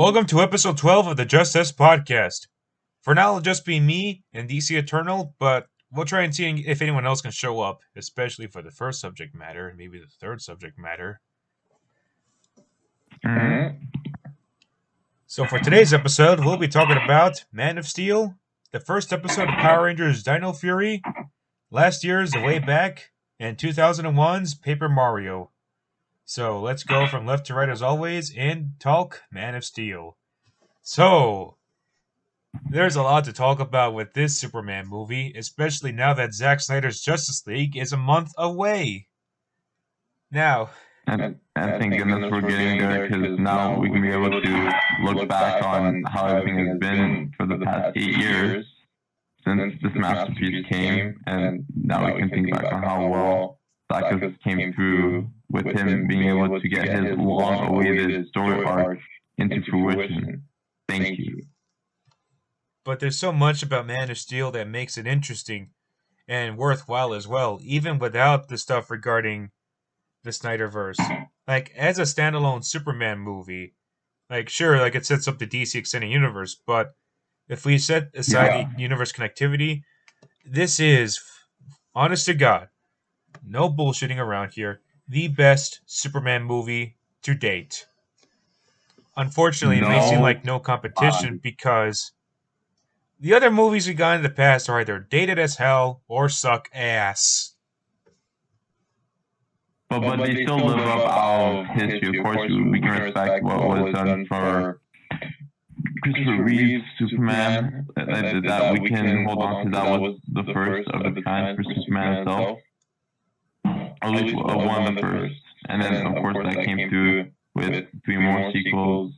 Welcome to episode 12 of the JustUs Podcast. For now, it'll just be me and DC Eternal, but we'll try and see if anyone else can show up, especially for the first subject matter and maybe the third subject matter. So for today's episode, we'll be talking about Man of Steel, the first episode of Power Rangers Dino Fury, last year's The Way Back, and 2001's Paper Mario. So let's go from left to right as always and talk Man of Steel. So, there's a lot to talk about with this Superman movie, especially now that Zack Snyder's Justice League is a month away. Now, and thank goodness we're getting there, because now we can be able to look back on how everything has been for the past 8 years since this masterpiece came, and now we can think back on how well Zack came through with him being able to get his long-awaited story arc into fruition. Thank you. But there's so much about Man of Steel that makes it interesting and worthwhile as well, even without the stuff regarding the Snyderverse. Like, as a standalone Superman movie, sure, it sets up the DC Extended Universe, but if we set aside the universe connectivity, this is, honest to God, no bullshitting around here, the best Superman movie to date. Unfortunately, it may seem like no competition because the other movies we got in the past are either dated as hell or suck ass. But they still live up our history. Of course, we can respect what was done for Christopher Reeve's Superman. That we can hold on to. That was the first of its kind for Superman itself. At least one of the first. And then, of course, that came through with 3 more sequels.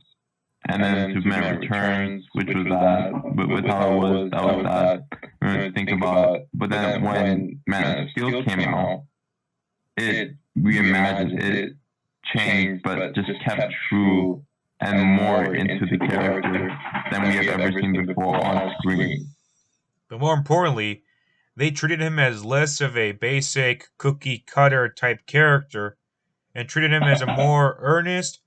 And then Superman Returns, which was that. With how it was, that was that. We're going to think about. But then when Man of Steel came out, it reimagined, it changed, but just kept true and more into the character than we have ever seen before on screen. But more importantly, they treated him as less of a basic cookie-cutter type character and treated him as a more earnest,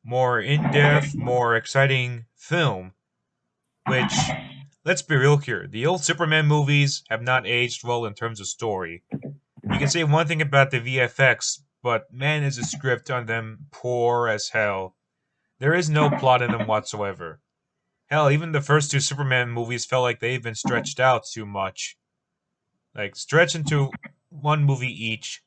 more in-depth, more exciting film. Which, let's be real here, the old Superman movies have not aged well in terms of story. You can say one thing about the VFX, but man, is the script on them poor as hell. There is no plot in them whatsoever. Hell, even the first 2 Superman movies felt like they've been stretched out too much. Stretch into one movie each,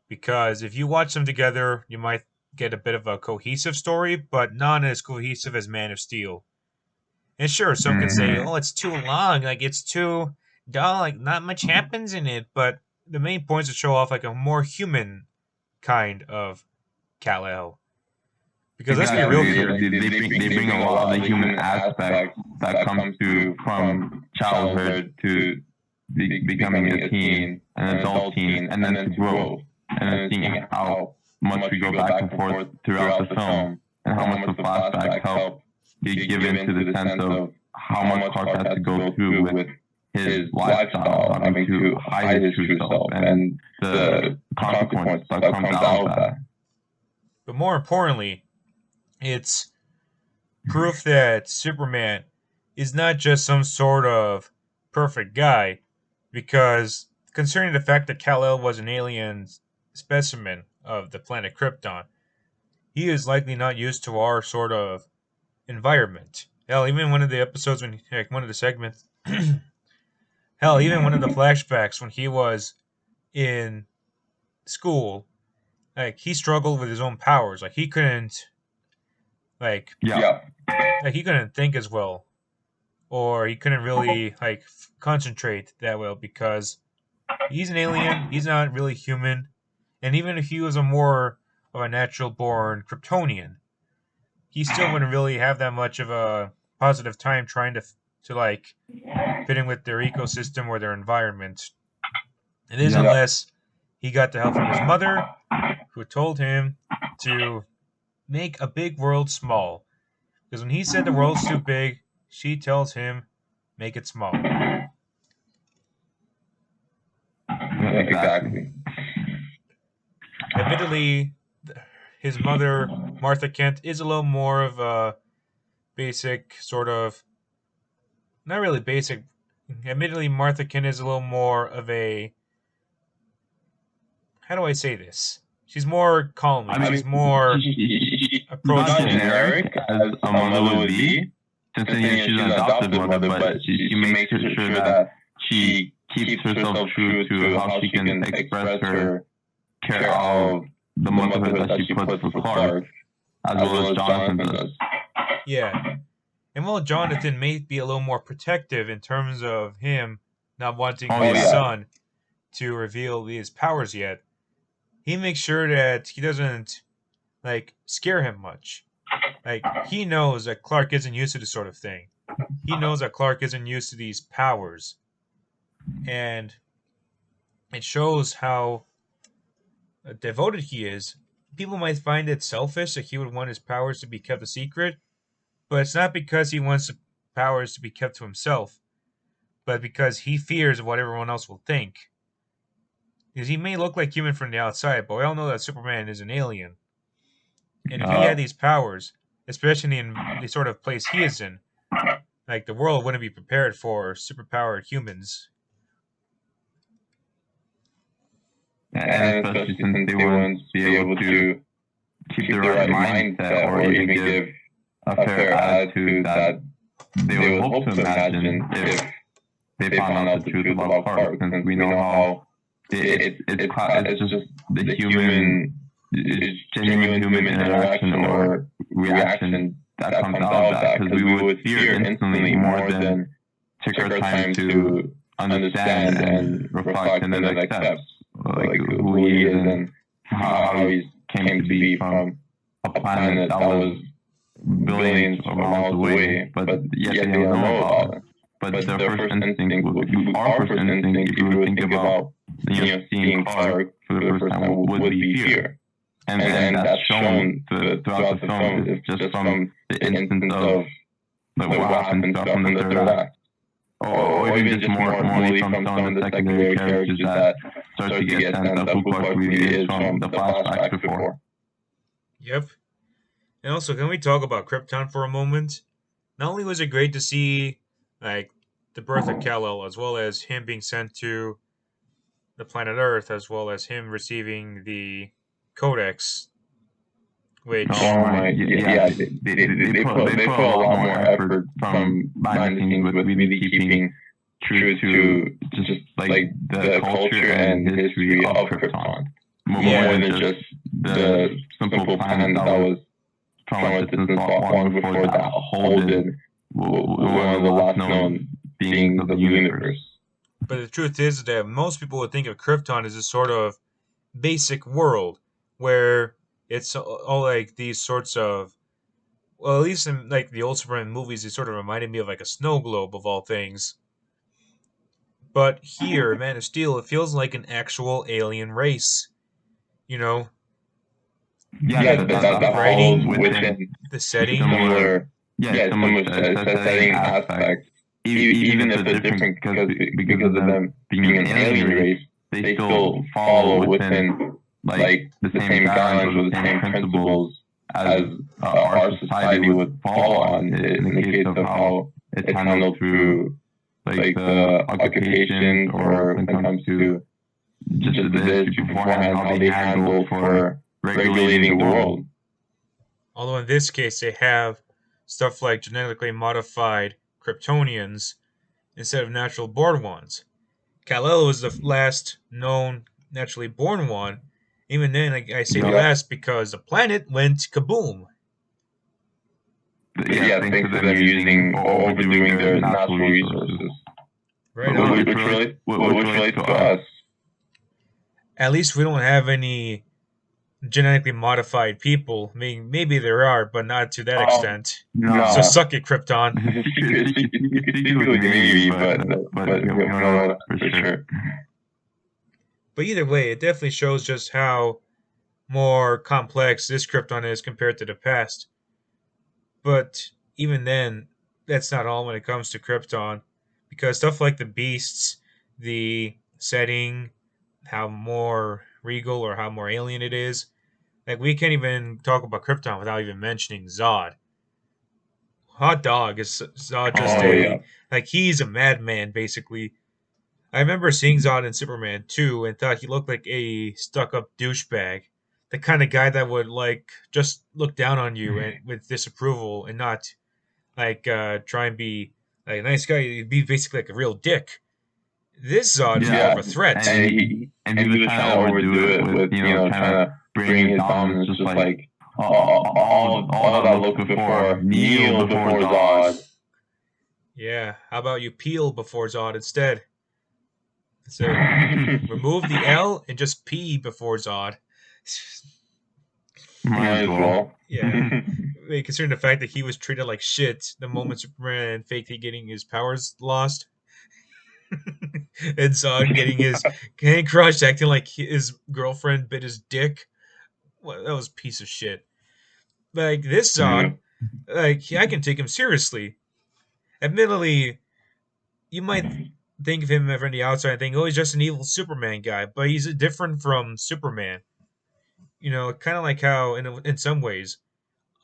because if you watch them together, you might get a bit of a cohesive story, but not as cohesive as Man of Steel. And sure, some can say, oh, it's too long, it's too dull, not much happens in it, but the main point is to show off a more human kind of Kal-El. Because let's be real here. They bring a lot of the human aspects that come from childhood to becoming a teen, an adult teen, and then to grow, and then seeing how much we go back and forth throughout the film, and how much the flashbacks help give into the sense of how much Clark has to go through with his lifestyle, having to hide his true self, and the consequences that comes out of that. But more importantly, it's proof that Superman is not just some sort of perfect guy, because concerning the fact that Kal-El was an alien specimen of the planet Krypton, he is likely not used to our sort of environment. Hell, even one of the episodes when one of the segments, hell, even one of the flashbacks when he was in school, he struggled with his own powers. He couldn't, he couldn't think as well, or he couldn't really concentrate that well because he's an alien. He's not really human, and even if he was a more of a natural-born Kryptonian, he still wouldn't really have that much of a positive time trying to fit in with their ecosystem or their environment. It is unless he got the help from his mother, who told him to make a big world small. Because when he said the world's too big, she tells him, make it small. Exactly. Admittedly, his mother, Martha Kent, is a little more of a basic sort of, not really basic. Admittedly, Martha Kent is a little more of a, how do I say this? She's more calming. She's more She's not approachable. generic as a mother would be, since she's an adopted mother, but she makes sure that she keeps herself true to how she can express her care of the motherhood that she puts for Clark, as well as Jonathan does. Yeah. And while Jonathan may be a little more protective in terms of him not wanting his son to reveal his powers yet, he makes sure that he doesn't scare him much. He knows that Clark isn't used to this sort of thing. He knows that Clark isn't used to these powers. And it shows how devoted he is. People might find it selfish that he would want his powers to be kept a secret, but it's not because he wants the powers to be kept to himself, but because he fears what everyone else will think. Because he may look like human from the outside, but we all know that Superman is an alien. And if he had these powers, especially in the sort of place he is in, the world wouldn't be prepared for superpowered humans. And especially since they wouldn't be able to keep the right mindset or even give a fair attitude that they would hope to imagine if they found out the truth about Clark, since we know how it's just the human, it's genuine human interaction or reaction that comes out of that, because we would fear instantly more than take our time to understand and reflect and then accept who he is and how he came to be from a planet that was billions of miles away, but yet they don't know about it. But their first instinct, our first instinct, if you would think about seeing Clark for the first time, would be fear. And that's shown throughout the film. It's just from the instant of what happens from the third act. Or even just more from some of the secondary characters that start to get a sense of who Clark really is from the flashbacks before. Yep. And also, can we talk about Krypton for a moment? Not only was it great to see the birth of Kal-El, as well as him being sent to the planet Earth, as well as him receiving the Codex, which they put a lot more effort from behind the scenes with really keeping true to just the culture and history of Krypton, more than just the simple planet that was from a distance long before that holded one of the last known beings of the universe. But the truth is that most people would think of Krypton as a sort of basic world where it's all these sorts of, well, at least in the old Superman movies, it sort of reminded me of a snow globe of all things. But here, Man of Steel, it feels like an actual alien race. Yeah, the writing, the setting. Similar setting aspects. Even if they're different because of them being an alien race, they still follow within the same guidelines or the same principles as our society would follow on in the case of how it's handled through the occupation, or when it comes to just the history beforehand, how they handle for regulating the world. Although in this case they have stuff like genetically modified Kryptonians instead of natural born ones. Kal-El was the last known naturally born one. Even then, I say last because the planet went kaboom. Yeah, thanks to them overdoing their natural resources. Right. Which relates to us. At least we don't have any genetically modified people. I mean, maybe there are, but not to that extent. No. So suck it, Krypton. Maybe, but we don't know for sure. But either way, it definitely shows just how more complex this Krypton is compared to the past. But even then, that's not all when it comes to Krypton, because stuff like the beasts, the setting, how more regal or how more alien it is, we can't even talk about Krypton without even mentioning Zod. hot dog is Zod just Oh yeah. like he's a madman basically. I remember seeing Zod in Superman 2 and thought he looked like a stuck-up douchebag. The kind of guy that would like just look down on you and with disapproval and not like try and be like a nice guy. He'd be basically like a real dick. This Zod is more of a threat. And he was trying to overdo it with, trying to bring his dominance just like all that look before, kneel before Zod. Yeah, how about you peel before Zod instead? So remove the L and just P before Zod. Might as well. Yeah. Considering the fact that he was treated like shit the moment Superman faked he getting his powers lost. And Zod getting his hand crushed, acting like his girlfriend bit his dick. Well, that was a piece of shit. Like, this Zod, like, I can take him seriously. Admittedly, you might think of him from the outside and think, oh, he's just an evil Superman guy, but he's different from Superman. You know, kind of like how, in some ways,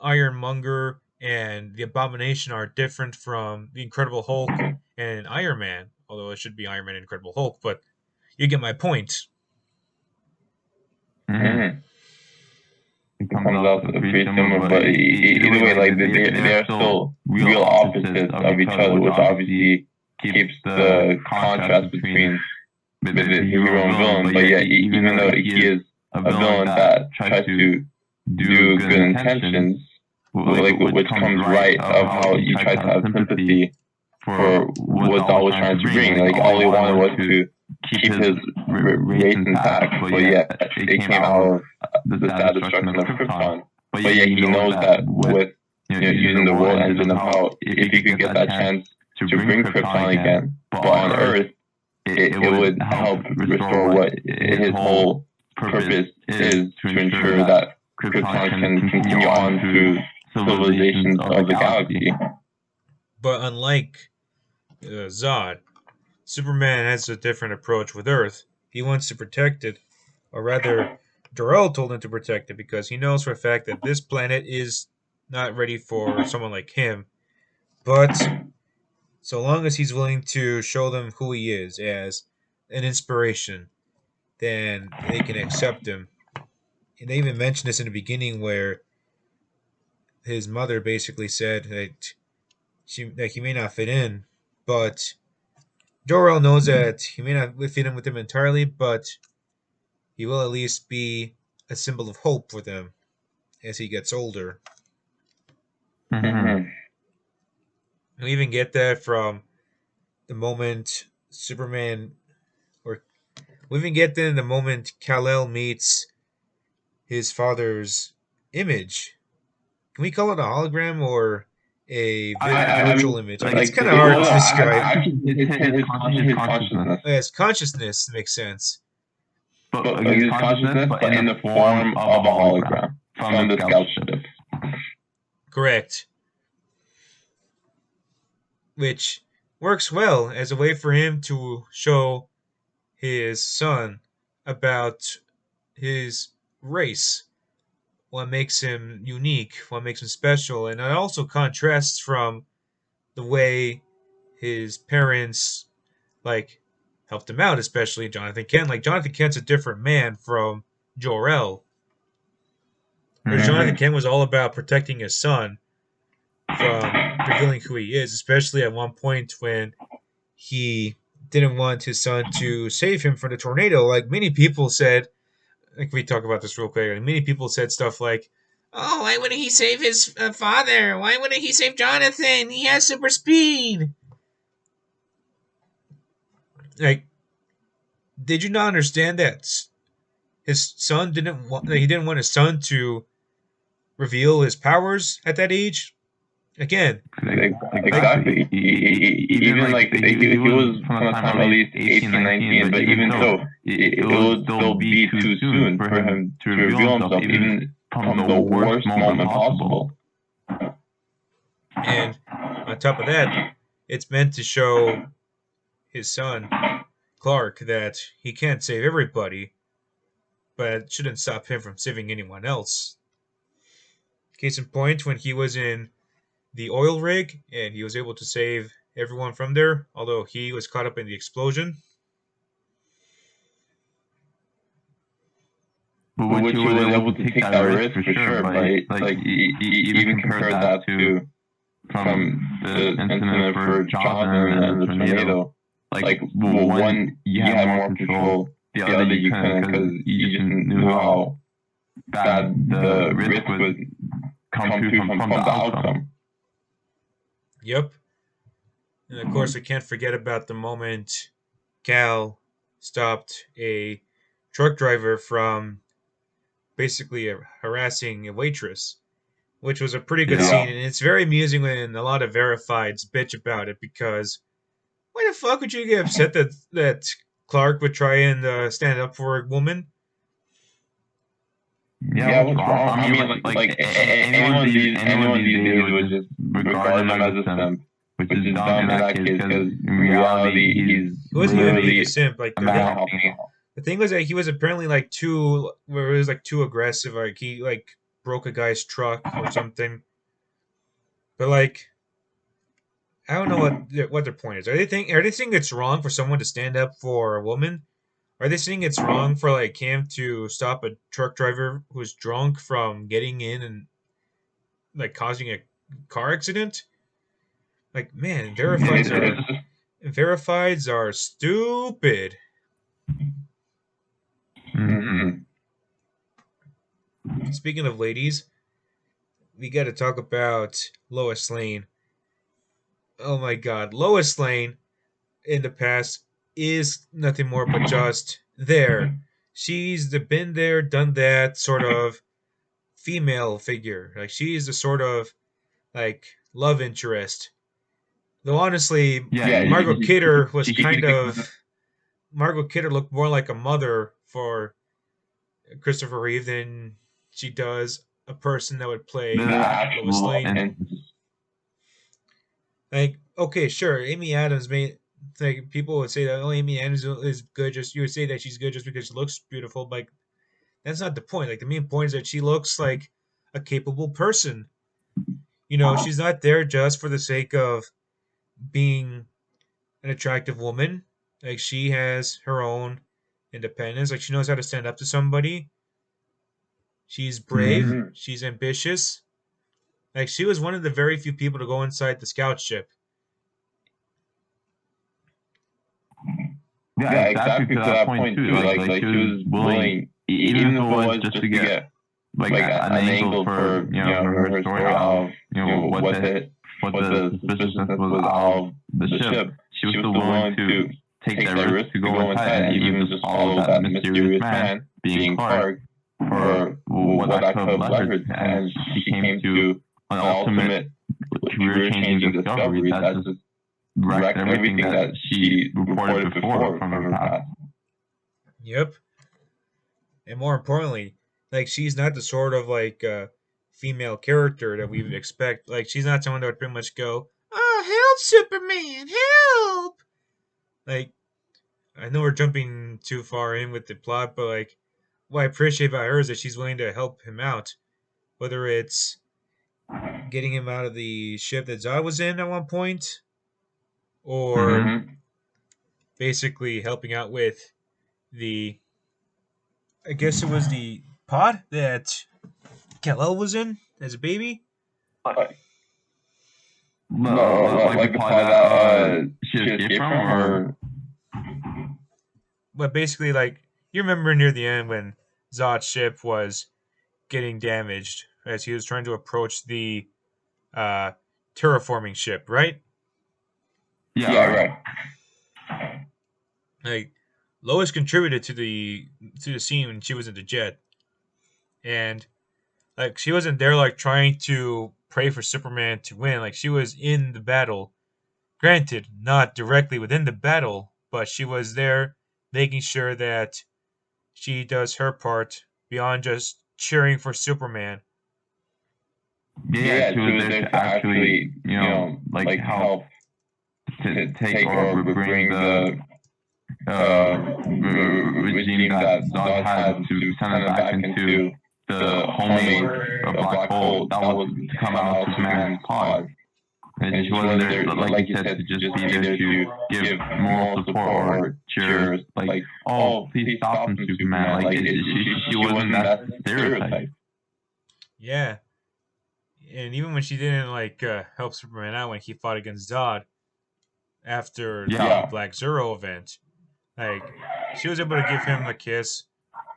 Ironmonger and the Abomination are different from the Incredible Hulk and Iron Man, although it should be Iron Man and Incredible Hulk, but you get my point. Mm-hmm. It comes out to pretty similar, but either way, like they're still real opposites of each other, which obviously keeps the contrast between the hero and villain. But yeah, even though he is a villain that tries to do good intentions, which comes right of how he tries to have sympathy for what Zod was trying to bring. Like all he wanted was to keep his race intact, but yeah, it came out of the sad destruction of Krypton. But yeah, he knows that with using the world engine of how if he could get that chance to bring Krypton again, but on Earth, it would help restore what his whole purpose is to ensure that Krypton can continue on through civilizations of the galaxy. But unlike Zod, Superman has a different approach with Earth. He wants to protect it, or rather, Jor-El told him to protect it because he knows for a fact that this planet is not ready for someone like him. But so long as he's willing to show them who he is as an inspiration, then they can accept him. And they even mentioned this in the beginning where his mother basically said that he may not fit in, but Jor-El knows that he may not fit in with them entirely, but he will at least be a symbol of hope for them as he gets older. Mm-hmm. We even get that from the moment Superman, or we even get that in the moment Kal-El meets his father's image. Can we call it a hologram or a virtual image? Like, it's kind of hard to describe. His consciousness. Yes, consciousness makes sense. But his consciousness, but in the form of a hologram from the scout ship. Correct. Which works well as a way for him to show his son about his race, what makes him unique, what makes him special, and it also contrasts from the way his parents like helped him out, especially Jonathan Kent. Like Jonathan Kent's a different man from Jor-El. Whereas Jonathan Kent was all about protecting his son from revealing who he is, especially at one point when he didn't want his son to save him from the tornado. Like many people said, like we talk about this real quick, and many people said stuff like, oh, why wouldn't he save his father? Why wouldn't he save Jonathan? He has super speed. Like, did you not understand that his son didn't want? He didn't want his son to reveal his powers at that age. Again, exactly. Even like he was from the time at least 18, 19, but even so, it would still be too soon for him to reveal himself, even from the worst moment possible. And on top of that, it's meant to show his son, Clark, that he can't save everybody, but it shouldn't stop him from saving anyone else. Case in point, when he was in the oil rig, and he was able to save everyone from there, although he was caught up in the explosion. But which he was able to take that risk for sure, but like even compare that to from the incident for Jonathan and the tornado. Like one, you had more control, the other you couldn't because you just knew how bad the risk would come to from the outcome. Yep. And of course, I can't forget about the moment Cal stopped a truck driver from basically harassing a waitress, which was a pretty good scene. And it's very amusing when a lot of verifieds bitch about it because why the fuck would you get upset that Clark would try and stand up for a woman? Yeah, what's wrong? I mean, like anyone these days would just regard him as a simp, which is dumb in that case because in reality he wasn't even being really a simp. Like the thing was that he was apparently too aggressive. Like he broke a guy's truck or something. But I don't know what their point is. Are they saying it's wrong for someone to stand up for a woman? Are they saying it's wrong for him to stop a truck driver who's drunk from getting in and causing a car accident? Man, verifieds are stupid. Mm-hmm. Speaking of ladies, we got to talk about Lois Lane. Oh my God, Lois Lane in the past is nothing more but just there. She's been there, done that sort of female figure. She's the sort of love interest. Though honestly, Margot Kidder was Margot Kidder looked more like a mother for Christopher Reeve than she does a person that would play Lois Lane. Okay, sure, Amy Adams made. People would say that Amy Adams is good. You would say that she's good just because she looks beautiful. But that's not the point. The main point is that she looks like a capable person. She's not there just for the sake of being an attractive woman. She has her own independence. She knows how to stand up to somebody. She's brave. Mm-hmm. She's ambitious. She was one of the very few people to go inside the scout ship. Yeah, exactly to that point too. She was willing, even if it was just to get an angle for her story of what the suspiciousness was of the ship. She was still willing to take that risk to go inside and even just follow that mysterious man, being Clark, for what that could have led her. And she came to an ultimate career-changing discovery that just wrecked everything that she reported before from her past. Yep. And more importantly, she's not the sort of female character that we would expect. She's not someone that would pretty much go, "Oh, help, Superman, help!" I know we're jumping too far in with the plot, but what I appreciate about her is that she's willing to help him out, whether it's getting him out of the ship that Zod was in at one point, or basically helping out with I guess it was the pod that Kal-El was in as a baby. No, the pod that she escaped from, or... But basically, you remember near the end when Zod's ship was getting damaged as he was trying to approach the terraforming ship, right? Yeah, right. Lois contributed to the scene when she was in the jet, and she wasn't there trying to pray for Superman to win. She was in the battle, granted not directly within the battle, but she was there making sure that she does her part beyond just cheering for Superman. Yeah, she was there to actually help to take or bring the regime that Zod had to send it back into the homemade black hole that was to come out of Superman's pod. And she wasn't there, like you said, to just be there to give moral support or cheers. Like, oh, please stop him, Superman. Like, she wasn't that stereotype. Yeah. And even when she didn't help Superman out when he fought against Zod after the Black Zero event, like she was able to give him a kiss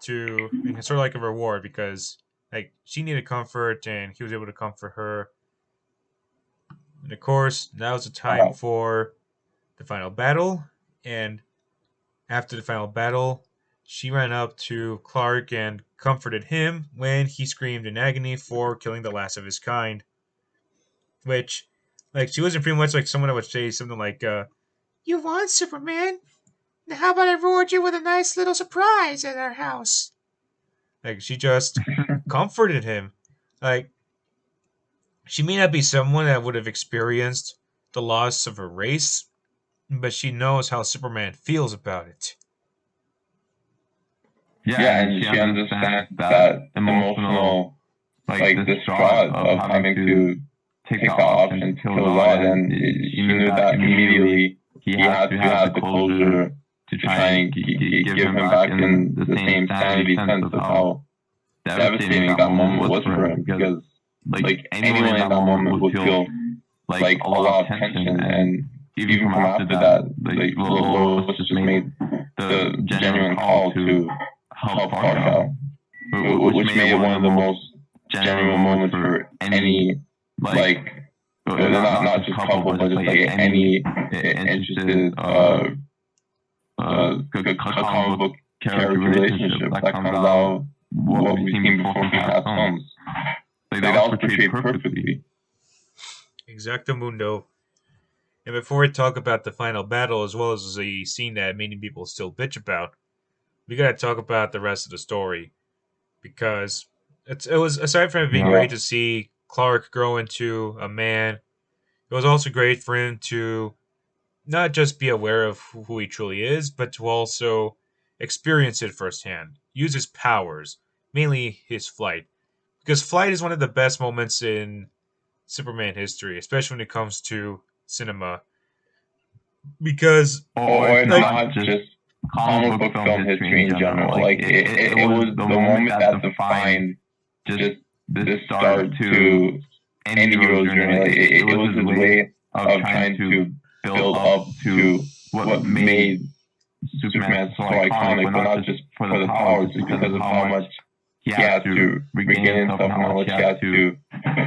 to sort of like a reward because like she needed comfort and he was able to comfort her. And of course, now is the time for the final battle. And after the final battle, she ran up to Clark and comforted him when he screamed in agony for killing the last of his kind. Which, like, she wasn't pretty much like someone that would say something like, "You won, Superman. Now how about I reward you with a nice little surprise at our house?" Like, she just comforted him. Like, she may not be someone that would have experienced the loss of her race, but she knows how Superman feels about it. Yeah, and she understands that emotional, like, distraught of having to take the option to kill Zod, and she knew that immediately he had to have the closure to try and give him back in the same sanity sense of how devastating that moment was for him, because like anyone in that moment would feel like a lot of tension, and even from after that, like Lois just made the genuine call to help Clark out, which made it one of the most genuine moments for any not just couple, but just like any interested comic book character relationship that comes out what we've seen before from past films. Like that was portrayed perfectly. Exactamundo. And before we talk about the final battle, as well as the scene that many people still bitch about, we gotta talk about the rest of the story. Because it was, aside from it being great to see Clark grow into a man, it was also great for him to not just be aware of who he truly is, but to also experience it firsthand. Use his powers, mainly his flight. Because flight is one of the best moments in Superman history, especially when it comes to cinema. Because or not just comic book film history in general. Like it was the moment that defined just the start to any hero's journey. Like it was his way of trying to build up to what made Superman so iconic, but not just for the powers, because of how much he had to regain himself, how much he had to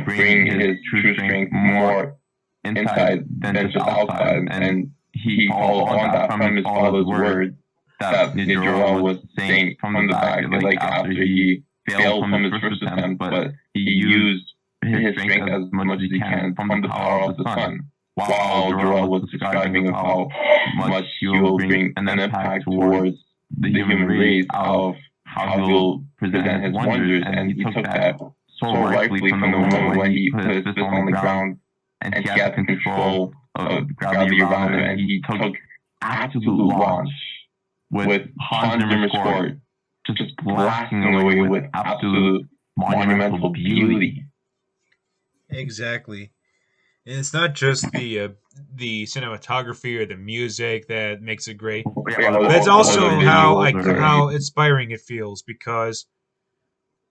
bring his true strength more inside than just outside. And he followed on that from his father's word that Jor-El was saying from the back, like after he failed from his first attempt, but he used his strength as much as he can from the power of the sun, while Jor-El was describing of how much he will bring an impact towards the human race, of how he will present his wonders. And he took that so rightfully from the moment when he put his fist on the ground and he had control of gravity around him, and he took absolute launch with Hans Zimmer's score just blasting away with absolute monumental beauty. Exactly. And it's not just the cinematography or the music that makes it great, but it's also how inspiring it feels. Because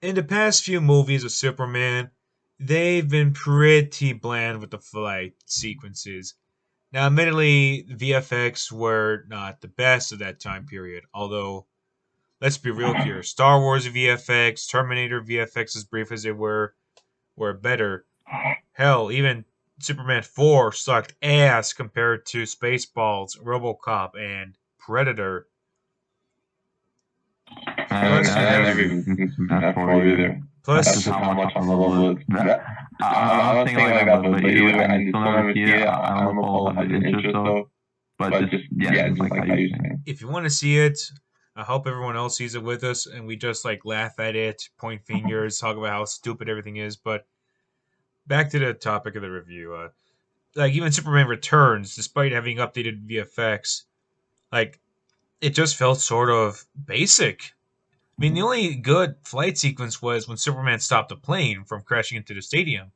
in the past few movies of Superman, they've been pretty bland with the flight sequences. Now, admittedly, VFX were not the best of that time period. Although, let's be real here, Star Wars VFX, Terminator VFX, as brief as they were better. Hell, even Superman 4 sucked ass compared to Spaceballs, RoboCop, and Predator. I never even seen that 4 either. Plus, that's just how much I love it. I'm not saying like that, but either way, I still never see it. I don't know if I'll have interest though. But just like how you're saying. If you want to see it, I hope everyone else sees it with us, and we just like laugh at it, point fingers, talk about how stupid everything is. But back to the topic of the review. Like even Superman Returns, despite having updated VFX, like it just felt sort of basic. I mean, the only good flight sequence was when Superman stopped the plane from crashing into the stadium.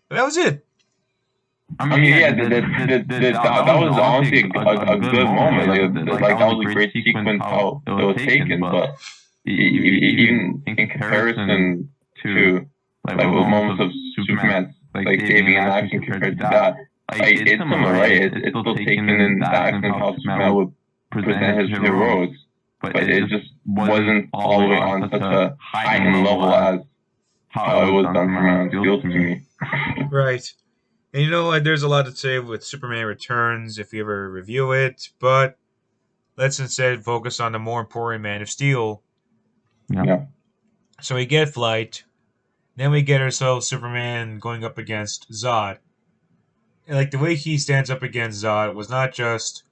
But that was it. I mean, yeah, that was honestly a good moment. Like that was a great sequence how it was taken, but even in comparison to like moments of Superman like saving an action compared to that, it's similar, right? It's still taken in the action of how Superman would present his heroes, but it just wasn't all the way on such a heightened level as how it was done from Man of Steel to me. Right. And you know, like, there's a lot to say with Superman Returns if we ever review it, but let's instead focus on the more important Man of Steel. Yeah. So we get Flight, then we get ourselves Superman going up against Zod. And, like, the way he stands up against Zod was not just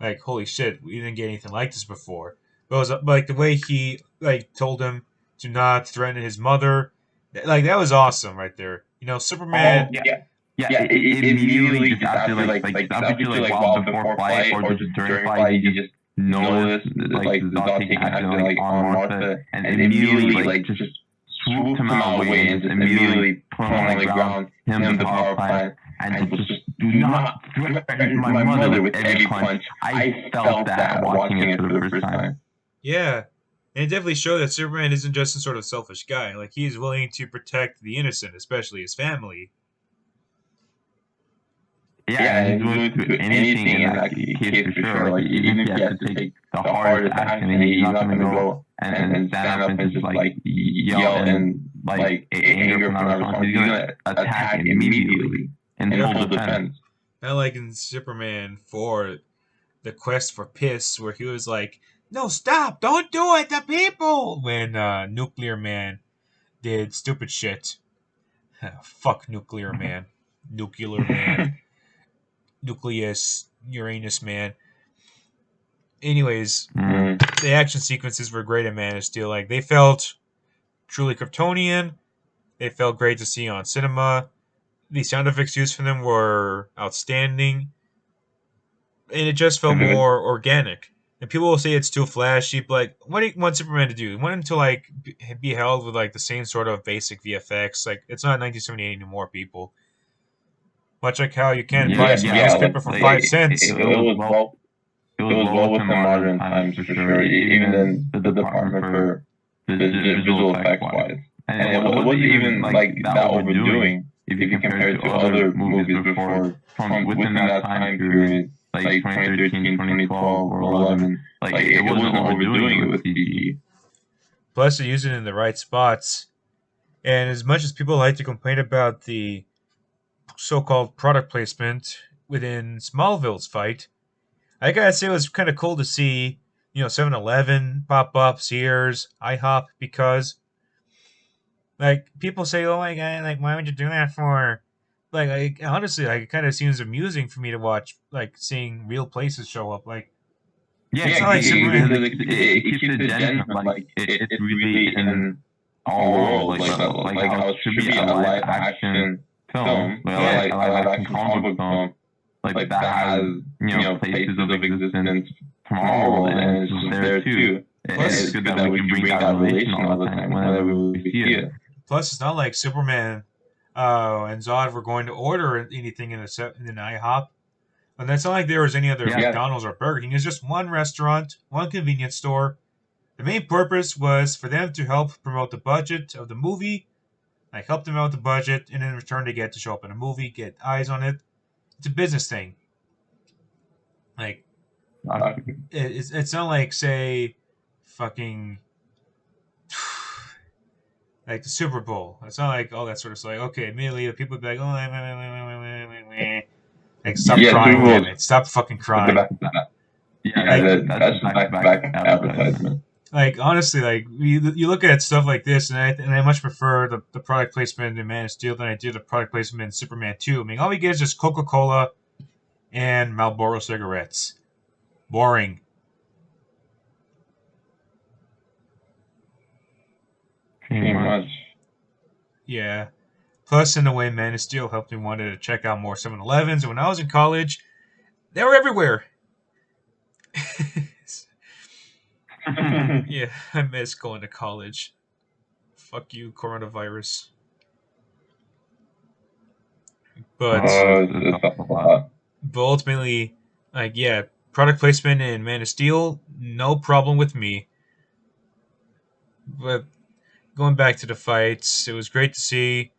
like, holy shit, we didn't get anything like this before. But it was like the way he like told him to not threaten his mother. Like, that was awesome right there. You know, Superman. Yeah, it immediately just after like while before flight or just during flight, you just notice like Zod taking action like on Martha, and immediately like just swooped him out of the way and just immediately put him on the ground, him the power plant, and just do not threaten my mother with every punch. I felt that watching it for the first time. Yeah. And it definitely showed that Superman isn't just some sort of selfish guy. Like, he's willing to protect the innocent, especially his family. Yeah, and he's willing to do anything in that case for sure. Like, even if he has to take the hardest action, and he's not going to go and stand up and just like yell and like anger from that response. He's going to attack immediately in full defense. Not like in Superman 4, The Quest for Piss, where he was like, no, stop, don't do it, the people! When Nuclear Man did stupid shit. Fuck Nuclear Man. Nuclear Man. Nucleus, Uranus Man. Anyways, the action sequences were great in Man of Steel. Like, they felt truly Kryptonian. They felt great to see on cinema. The sound effects used for them were outstanding. And it just felt more organic. And people will say it's too flashy, but like, what do you want Superman to do? You want him to like be held with like the same sort of basic VFX. Like, it's not 1978 anymore, people. Much like how you can't buy a newspaper for 5 cents. It was well within modern times for sure. Even in the department for the visual effects wise, and it wasn't even like that overdoing if you compare it to other movies before from within that time period, like 2013, 2012, or 11. Like, it wasn't overdoing it with CG. Plus, they use it in the right spots. And as much as people like to complain about the so-called product placement within Smallville's fight, I gotta say it was kind of cool to see, 7-Eleven pop up, Sears, IHOP, because, like, people say, oh my god, like, why would you do that for? Like, honestly, like, it kind of seems amusing for me to watch, like, seeing real places show up, like. It's not like Superman. It keeps it genuine, like, it's really in our world, like how it should be a live action film, a live action comic book film, like that has places of existence from our world, and it's just there too. It's good that we can bring that relation all the time whenever we see it. Plus, it's not like Superman and Zod were going to order anything in an IHOP, and it's not like there was any other McDonald's or Burger King. It's just one restaurant, one convenience store. The main purpose was for them to help promote the budget of the movie. Like, help them out with the budget, and in return they get to show up in a movie, get eyes on it. It's a business thing. Like, it's not like, say, fucking, like the Super Bowl. It's not like all that sort of stuff. Like, okay, immediately the people would be like, oh, like, stop crying, damn it. Stop fucking crying. That's back advertisement. Like, honestly, like, you look at stuff like this, and I much prefer the product placement in Man of Steel than I do the product placement in Superman 2. I mean, all we get is just Coca-Cola and Marlboro cigarettes. Boring. Pretty much. Yeah. Plus, in a way, Man of Steel helped me wanted to check out more 7-Elevens. And when I was in college, they were everywhere. Yeah, I miss going to college. Fuck you, coronavirus. But it's a lot. but ultimately, like yeah, product placement in Man of Steel, no problem with me. But going back to the fights, it was great to see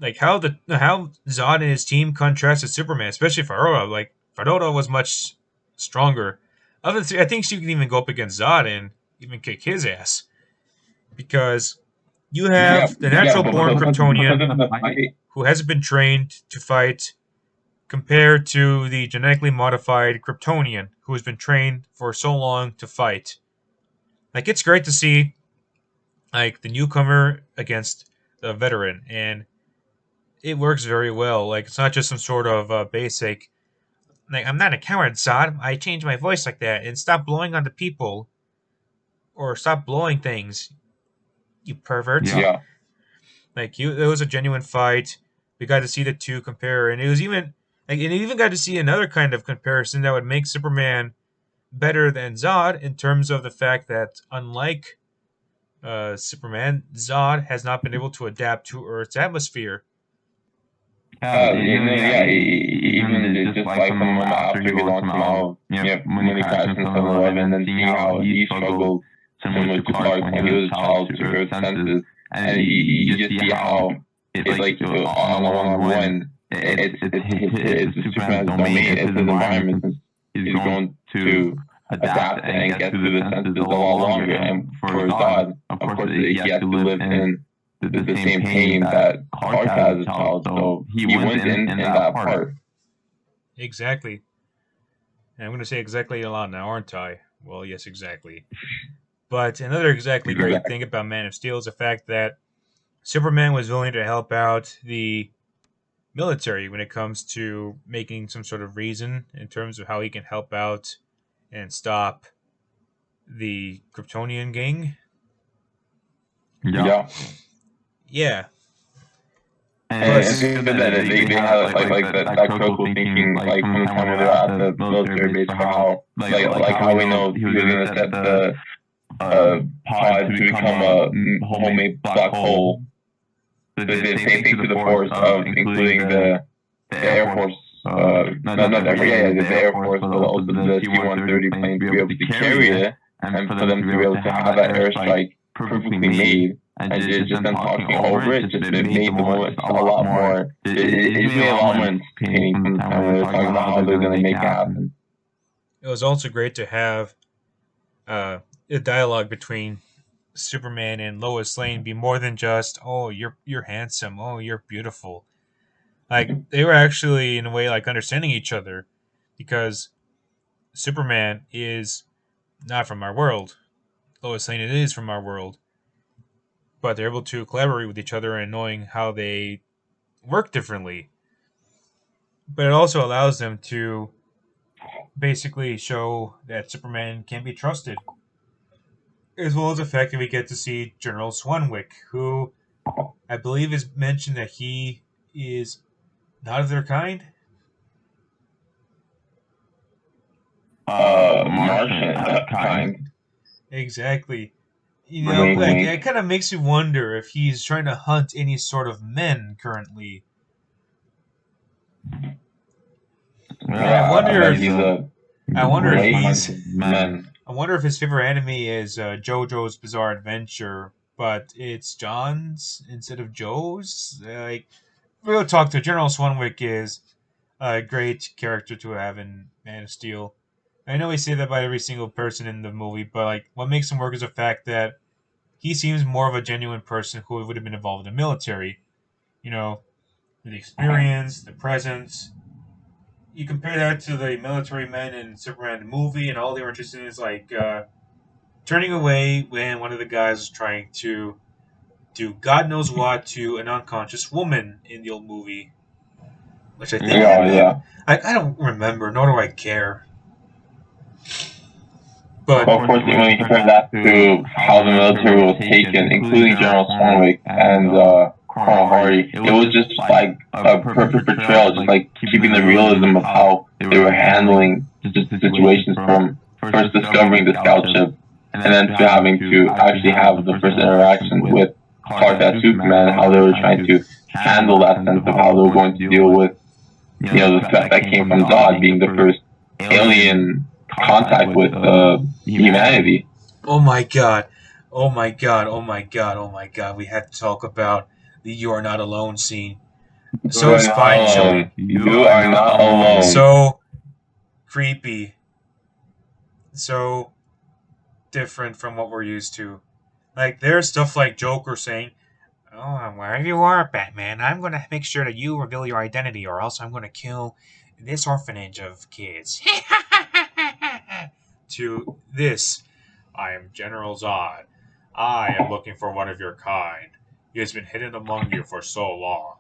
like how Zod and his team contrasted Superman, especially Farora. Like Farora was much stronger. I think she can even go up against Zod and even kick his ass because you have the natural born Kryptonian who hasn't been trained to fight compared to the genetically modified Kryptonian who has been trained for so long to fight. Like it's great to see like the newcomer against the veteran, and it works very well. Like it's not just some sort of basic. Like I'm not a coward, Zod. I changed my voice like that, and stop blowing on the people, or stop blowing things, you pervert. Yeah. Like it was a genuine fight. We got to see the two compare, and it was even like, and it even got to see another kind of comparison that would make Superman better than Zod in terms of the fact that unlike Superman, Zod has not been able to adapt to Earth's atmosphere. Even just like some after he lost him out, when he crashed in 7-Eleven, and then seeing how he struggled similar to Clark when he was a child to Earth's senses, and you just see how it's like on one-on-one, it's Superman's domain, it's his environment, he's going to adapt and get through the senses a lot longer, and for Zod, of course, he has to live in the same pain that Clark has as a child, so he wins in that part. Exactly. And I'm going to say exactly a lot now, aren't I? Well, yes, exactly. But another exactly great thing about Man of Steel is the fact that Superman was willing to help out the military when it comes to making some sort of reason in terms of how he can help out and stop the Kryptonian gang. Yeah. And it's good that they have that critical thinking, like from the time when they're at the military base, how how we know he was going to set the pod to become a homemade black hole. They did the same thing to the force of including the Air Force, the Air Force, but also the C-130 plane to be able to carry it, and for them to be able to have that airstrike perfectly made. And just them talking over it, it made the moment a lot more. It made a lot more entertaining from the time when they were talking about how they're going to make it happen. It was also great to have a dialogue between Superman and Lois Lane be more than just, "Oh, you're handsome. Oh, you're beautiful." Like they were actually in a way like understanding each other, because Superman is not from our world. Lois Lane is from our world. But they're able to collaborate with each other and knowing how they work differently. But it also allows them to basically show that Superman can be trusted. As well as the fact that we get to see General Swanwick, who I believe is mentioned that he is not of their kind. Martian kind. Exactly. You know, like it kind of makes you wonder if he's trying to hunt any sort of men currently. I wonder if his favorite anime is JoJo's Bizarre Adventure, but it's John's instead of Joe's. Like, real talk to General Swanwick is a great character to have in Man of Steel. I know we say that by every single person in the movie, but like what makes him work is the fact that he seems more of a genuine person who would have been involved in the military. You know, the experience, the presence. You compare that to the military men in Superman the movie, and all they were interested in is like turning away when one of the guys was trying to do God knows what to an unconscious woman in the old movie. Which I think I don't remember, nor do I care. But of course, when you compare that to how the military was taken, including General Swanwick and Colonel Hardy, it was just like a perfect portrayal, just like keeping the realism of how they were handling just the situations from first discovering the scout ship and then to having to actually have the first interaction with Clark as Superman, and how they were trying to handle that sense of how they were going to deal with the threat that came from Zod being the first alien contact with humanity. Oh my god. Oh my god. Oh my god. Oh my god. We have to talk about the "You Are Not Alone" scene. So spine-chilling. You are not alone. So creepy. So different from what we're used to. Like, there's stuff like Joker saying, "Oh, wherever you are, Batman, I'm going to make sure that you reveal your identity, or else I'm going to kill this orphanage of kids." To this, "I am General Zod. I am looking for one of your kind. He has been hidden among you for so long.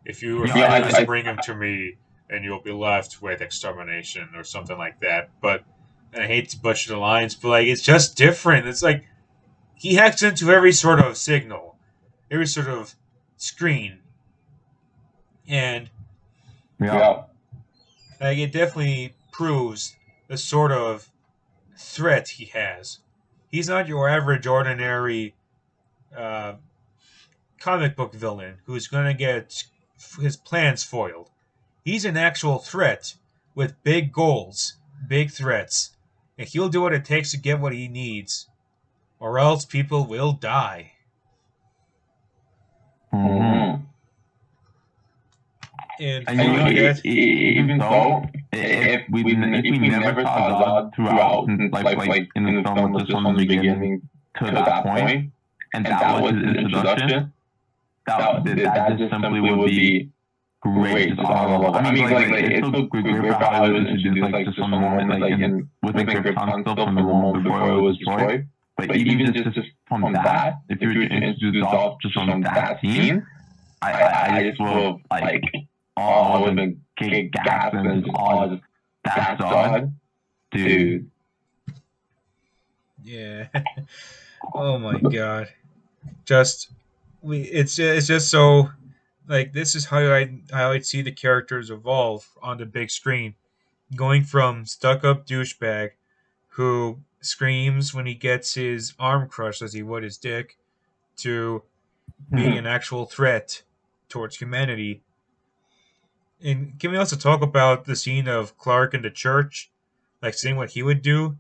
If you refuse to bring him to me, then you'll be left with extermination," or something like that. But and I hate to butcher the lines, but like, it's just different. It's like he hacks into every sort of signal, every sort of screen, and like, it definitely proves the sort of threat he has. He's not your average, ordinary comic book villain who's going to get his plans foiled. He's an actual threat with big goals, big threats, and he'll do what it takes to get what he needs, or else people will die. Mm-hmm. And even though if we never saw Zod throughout, like in the film, was just from the beginning to that point, and that was his introduction, that just simply would be great. Just all over. I mean, like it's so great for how it was introduced, like just from the moment, like within Krypton, still from the moment before it was destroyed. But even just from that, if you were to introduce Zod just from that scene, I just will like. Oh, I would have been kick gas and just all just that's Zod, dude. Yeah. Oh my god. It's just so, like, this is how I'd see the characters evolve on the big screen, going from stuck-up douchebag who screams when he gets his arm crushed as he would his dick, to being an actual threat towards humanity. And can we also talk about the scene of Clark in the church, like saying what he would do?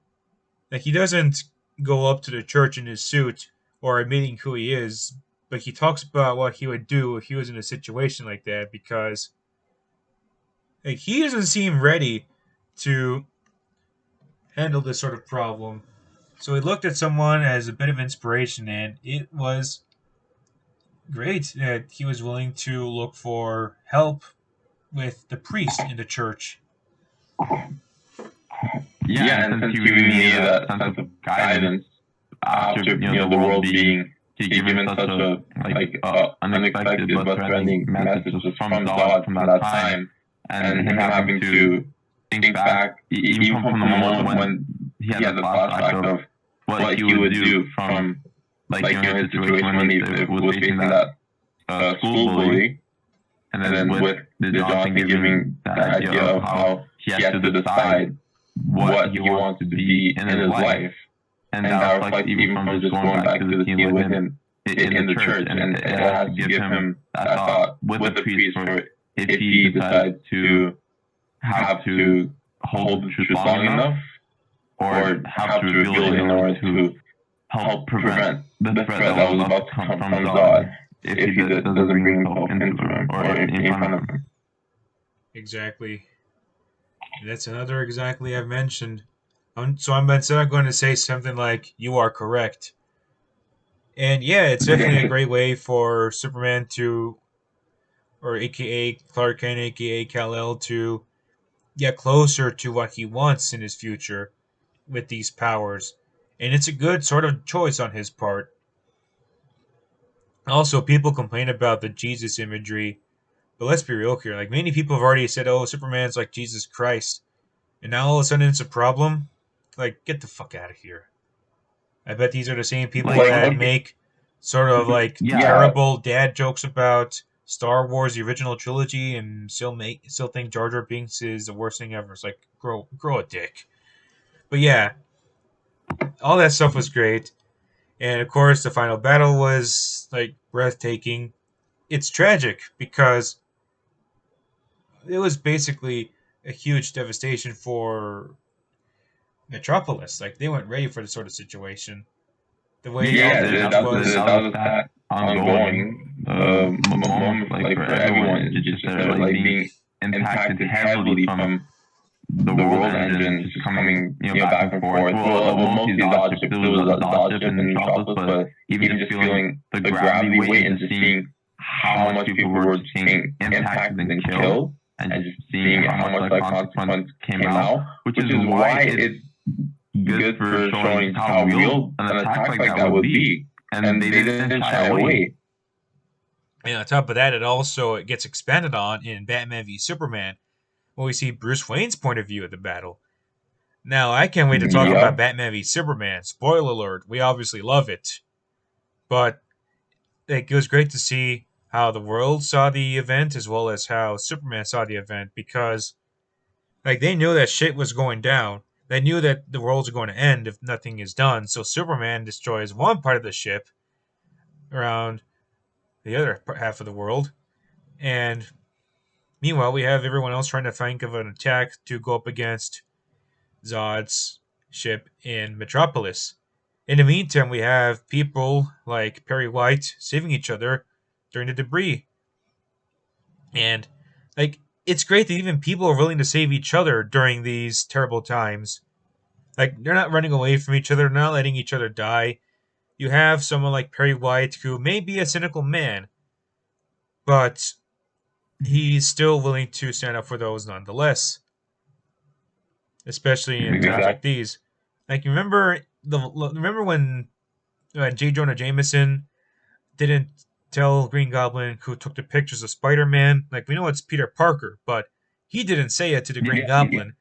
Like, he doesn't go up to the church in his suit or admitting who he is, but he talks about what he would do if he was in a situation like that, because like, he doesn't seem ready to handle this sort of problem. So he looked at someone as a bit of inspiration, and it was great that he was willing to look for help with the priest in the church. Yeah, and since you really needed that sense of guidance after the world being given such a unexpected but threatening message from Zod from that time, and him having to think back even from the moment when he had the flashback of what he would do from his situation when he was facing that school bully. And then with the John giving that idea of how he has to decide what he wants to be in his life. And that reflects even from just going back to the scene with him in the church. And it has to give him that thought with the priest for if he decides to have to hold the truth long enough or have to reveal it in order to help prevent the threat that was about to come from Zod. If he doesn't bring himself into him or in front of him. Exactly. And that's another exactly I've mentioned. So I'm instead I'm going to say something like, "You are correct." And yeah, it's definitely a great way for Superman to, or AKA Clark Kent, AKA Kal-El, to get closer to what he wants in his future with these powers. And it's a good sort of choice on his part. Also, people complain about the Jesus imagery, but let's be real here. Like, many people have already said, "Oh, Superman's like Jesus Christ," and now all of a sudden it's a problem. Like, get the fuck out of here! I bet these are the same people that make sort of like terrible dad jokes about Star Wars, the original trilogy, and still think Jar Jar Binks is the worst thing ever. It's like, grow a dick. But yeah, all that stuff was great. And of course, the final battle was like breathtaking. It's tragic because it was basically a huge devastation for Metropolis. Like they weren't ready for this sort of situation. The way all Yeah, the damage was. that was that ongoing moment, like for everyone, just like being impacted heavily from the world engine just coming, back and forth. Well, mostly Zod ship, there was a Zod ship in Metropolis, but even just feeling the gravity weight and just seeing how much people were just being impacted and killed, and just seeing how much that consequence came out, which is why it's good for showing how real an attack like that would be. And they didn't shy away. And on top of that, it gets expanded on in Batman v Superman, when we see Bruce Wayne's point of view of the battle. Now, I can't wait to talk about Batman v Superman. Spoiler alert, we obviously love it. But it was great to see how the world saw the event as well as how Superman saw the event, because they knew that shit was going down. They knew that the world's going to end if nothing is done. So Superman destroys one part of the ship around the other half of the world. And meanwhile, we have everyone else trying to think of an attack to go up against Zod's ship in Metropolis. In the meantime, we have people like Perry White saving each other during the debris. And it's great that even people are willing to save each other during these terrible times. They're not running away from each other, they're not letting each other die. You have someone like Perry White, who may be a cynical man, but he's still willing to stand up for those nonetheless. Especially in times like these. Remember when J. Jonah Jameson didn't tell Green Goblin, who took the pictures of Spider-Man? We know it's Peter Parker, but he didn't say it to the Green Goblin.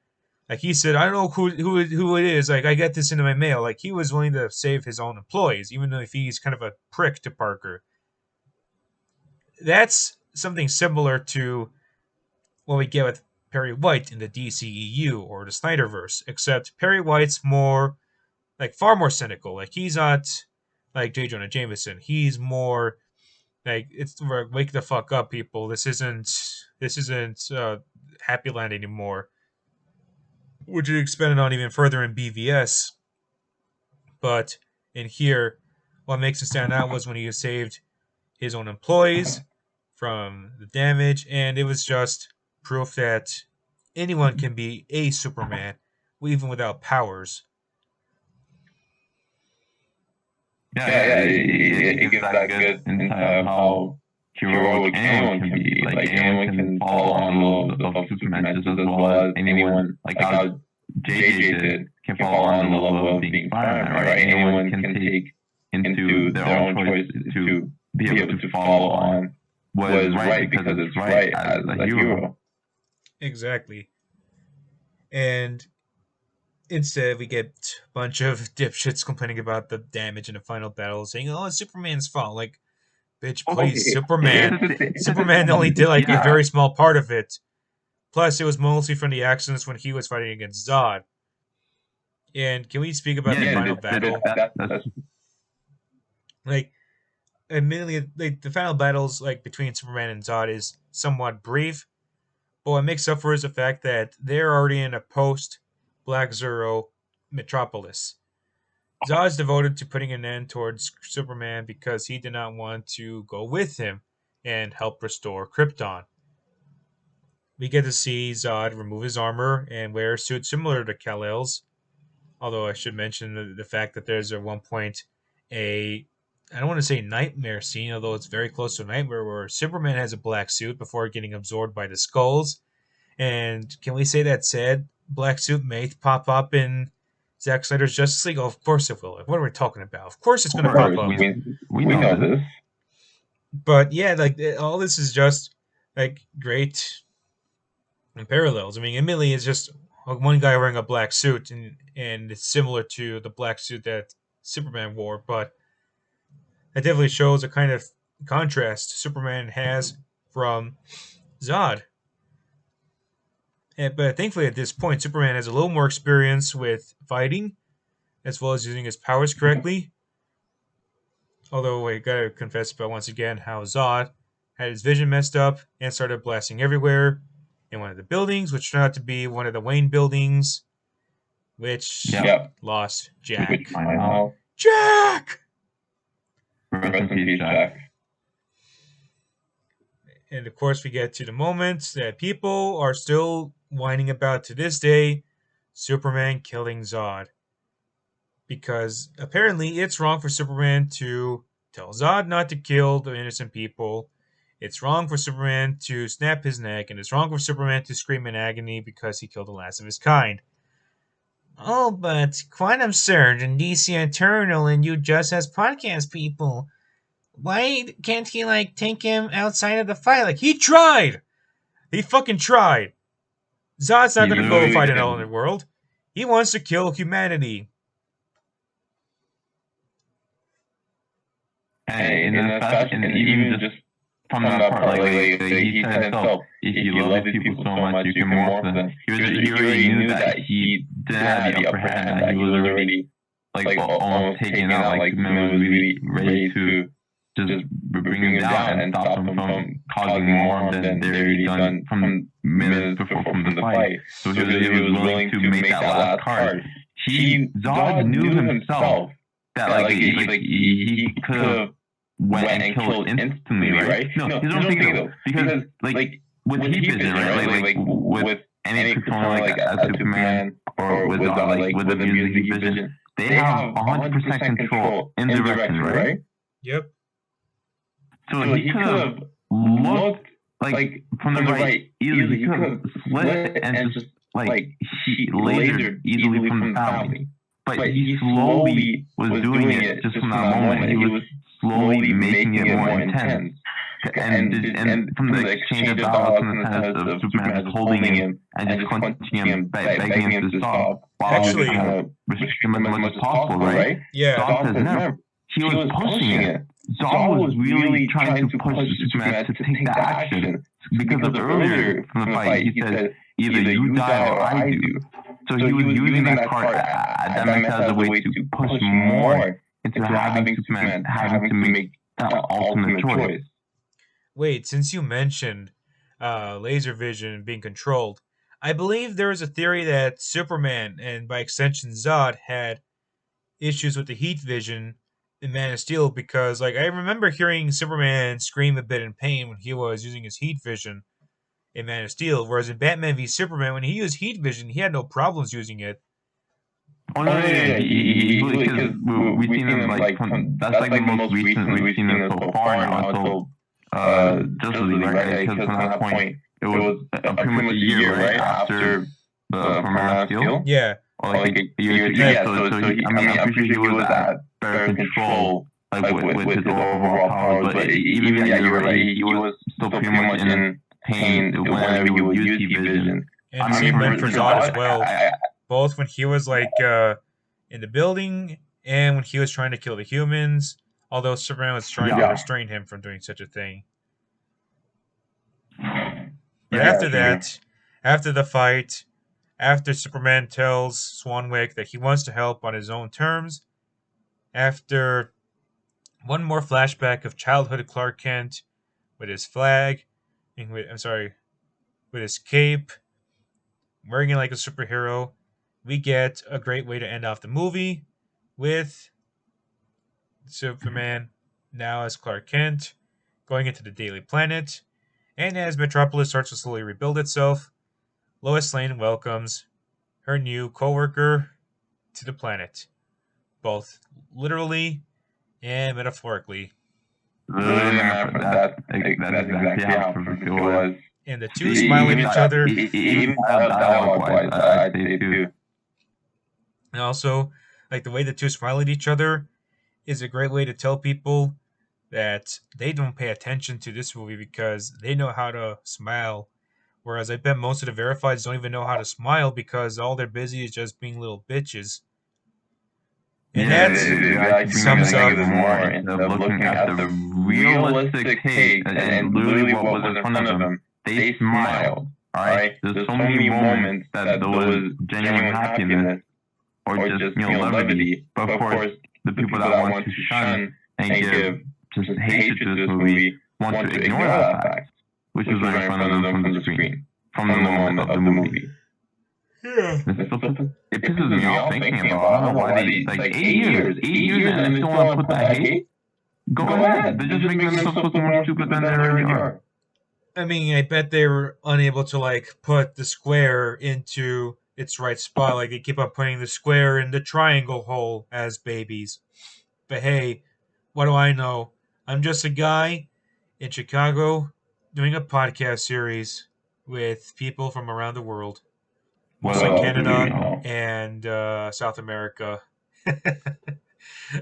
He said, I don't know who it is. I got this into my mail. He was willing to save his own employees, even though if he's kind of a prick to Parker. That's something similar to what we get with Perry White in the DCEU or the Snyderverse, except Perry White's more, far more cynical. He's not like J. Jonah Jameson. He's more it's wake the fuck up, people. This isn't Happy Land anymore, which is expanded on even further in BVS. But in here, what makes him stand out was when he saved his own employees from the damage, and it was just proof that anyone can be a Superman, even without powers. Yeah, it gives that good insight of how heroic anyone can be. Anyone can fall on the level of Superman just as well as anyone, like how JJ did, can fall on the level of being Fireman, right? Anyone can take into their own choice to be able to follow on what is right because it's right as a hero. Exactly. And instead, we get a bunch of dipshits complaining about the damage in the final battle, saying, "Oh, it's Superman's fault." Bitch, please, Superman. Superman only did a very small part of it. Plus, it was mostly from the accidents when he was fighting against Zod. And can we speak about the final battle? Admittedly, the final battles between Superman and Zod is somewhat brief, but what makes up for it is the fact that they're already in a post-Black Zero Metropolis. Zod is devoted to putting an end towards Superman because he did not want to go with him and help restore Krypton. We get to see Zod remove his armor and wear a suit similar to Kal-El's, although I should mention the fact that there's at one point I don't want to say nightmare scene, although it's very close to a nightmare, where Superman has a black suit before getting absorbed by the skulls. And can we say that said black suit may pop up in Zack Snyder's Justice League? Oh, of course it will. What are we talking about? Of course it's going to pop up. We know this. But yeah, all this is just great parallels. Admittedly, it's just one guy wearing a black suit, and it's similar to the black suit that Superman wore, but that definitely shows a kind of contrast Superman has from Zod. But thankfully, at this point, Superman has a little more experience with fighting, as well as using his powers correctly. Although I gotta confess about once again how Zod had his vision messed up and started blasting everywhere. in one of the buildings, which turned out to be one of the Wayne buildings, which lost Jack. Jack! Rest in peace, Jack. And of course, we get to the moment that people are still whining about to this day, Superman killing Zod. Because apparently it's wrong for Superman to tell Zod not to kill the innocent people. It's wrong for Superman to snap his neck, and it's wrong for Superman to scream in agony because he killed the last of his kind. Oh, but Quantum Surge and DC Eternal and you JustUs Podcast people, why can't he, take him outside of the fight? He tried! He fucking tried! Zod's not gonna go fight in another world. He wants to kill humanity. And even just from that part, he said himself, if you love these people so much, you can morph them. He already knew that he didn't have the upper hand, that he was already, almost taken out, Superman was really ready to just bring him down and stop him from causing more harm than they already done from minutes before from the fight. So he was willing to make that last card. Zod knew himself that he could have went and killed instantly, right? No, here's what I'm thinking though, because with heat vision, right? With any Kryptonian as Superman or with Zod, with the heat vision, they have 100% control in direction, right? Yep. So he could have looked from the right easily. He could have slid and just lasered easily from the family. But he slowly was doing it just from that moment. He was slowly making it more intense. And from the exchange of dialogue in the sense of Superman just holding him and just clenching him, begging him to stop, while he was trying to restrict him as much as possible, right? Yeah. Zod says no. He was pushing it. Zod was really trying to push Superman to take the action. Because of earlier from the fight, he said, either you die or I do. So he was using that card as a way to push more into having Superman having to make that ultimate choice. Wait, since you mentioned laser vision being controlled, I believe there is a theory that Superman, and by extension Zod, had issues with the heat vision in Man of Steel because, I remember hearing Superman scream a bit in pain when he was using his heat vision in Man of Steel, whereas in Batman v Superman, when he used heat vision, he had no problems using it. Oh, no, because we've seen him, that's the most recent we've seen him so far until Justice League, right? Because from that point, it was pretty much a year, right, after from Man of Steel? Yeah. Or a year or two. Yeah, so I'm pretty sure he was at better control, with his overall powers, but even that year, right, he was still pretty much in pain whenever he would use heat vision. And same went for Zod as well. Both when he was in the building and when he was trying to kill the humans, although Superman was trying to restrain him from doing such a thing. But after that, after the fight, after Superman tells Swanwick that he wants to help on his own terms, after one more flashback of childhood Clark Kent with his flag, with his cape, wearing it like a superhero, we get a great way to end off the movie with Superman, now as Clark Kent, going into the Daily Planet, and as Metropolis starts to slowly rebuild itself, Lois Lane welcomes her new co-worker to the planet, both literally and metaphorically. That's exactly how it was. And the two smiling at each other. Even dialogue-wise, I'd say too. And also, the way the two smile at each other is a great way to tell people that they don't pay attention to this movie because they know how to smile. Whereas I bet most of the verifieds don't even know how to smile because all they're busy is just being little bitches. And that sums up more instead of looking at the realistic take and literally what was in front of them. They smiled, alright? There's so many moments that there was genuine happiness or just, levity. But of course, the people that want to shun and give just hatred to this movie want to ignore that fact, which is right in front of them from the screen. from the moment of the movie. Yeah. It pisses me off thinking about. I don't know why they like 8 years, and they still want to put that hate. Go ahead. They're just making themselves look more stupid than they already are. I mean, I bet they were unable to like put the square into its right spot. Like they keep on putting the square in the triangle hole as babies. But hey, what do I know? I'm just a guy in Chicago doing a podcast series with people from around the world, mostly Canada and South America.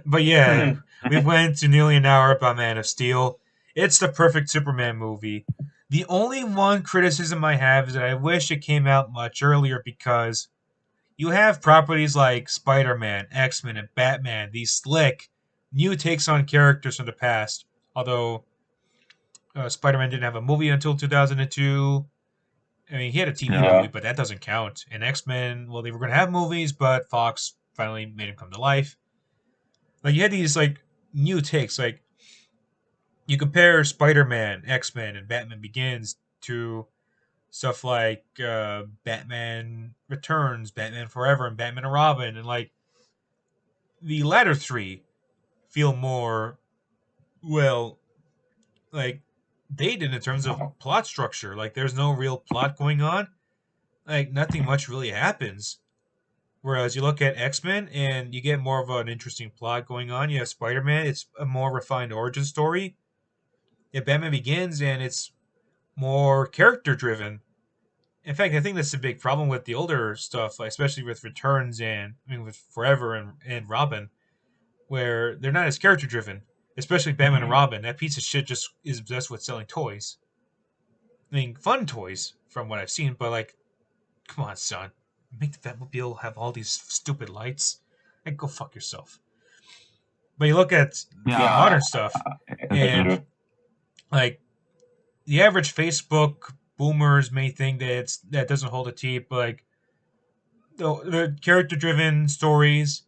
But yeah, we went to nearly an hour about Man of Steel. It's the perfect Superman movie. The only one criticism I have is that I wish it came out much earlier because you have properties like Spider-Man, X-Men, and Batman, these slick, new takes on characters from the past. Although Spider-Man didn't have a movie until 2002. I mean, he had a TV movie, but that doesn't count. And X-Men, well, they were going to have movies, but Fox finally made him come to life. Like, you had these, like, new takes. Like, you compare Spider-Man, X-Men, and Batman Begins to stuff like Batman Returns, Batman Forever, and Batman and Robin. And, like, the latter three feel more, well, like, dated in terms of plot structure. Like, there's no real plot going on. Like, nothing much really happens. Whereas you look at X-Men and you get more of an interesting plot going on. You have Spider-Man, it's a more refined origin story. You have Batman Begins and it's more character-driven. In fact, I think that's the big problem with the older stuff, like especially with Returns and with Forever and Robin, where they're not as character-driven. Especially Batman and Robin. That piece of shit just is obsessed with selling toys. I mean, fun toys from what I've seen, but like, come on, son. Make the Batmobile have all these stupid lights. Like, go fuck yourself. But you look at modern stuff, and like the average Facebook boomers may think that doesn't hold a teeth, but like the character-driven stories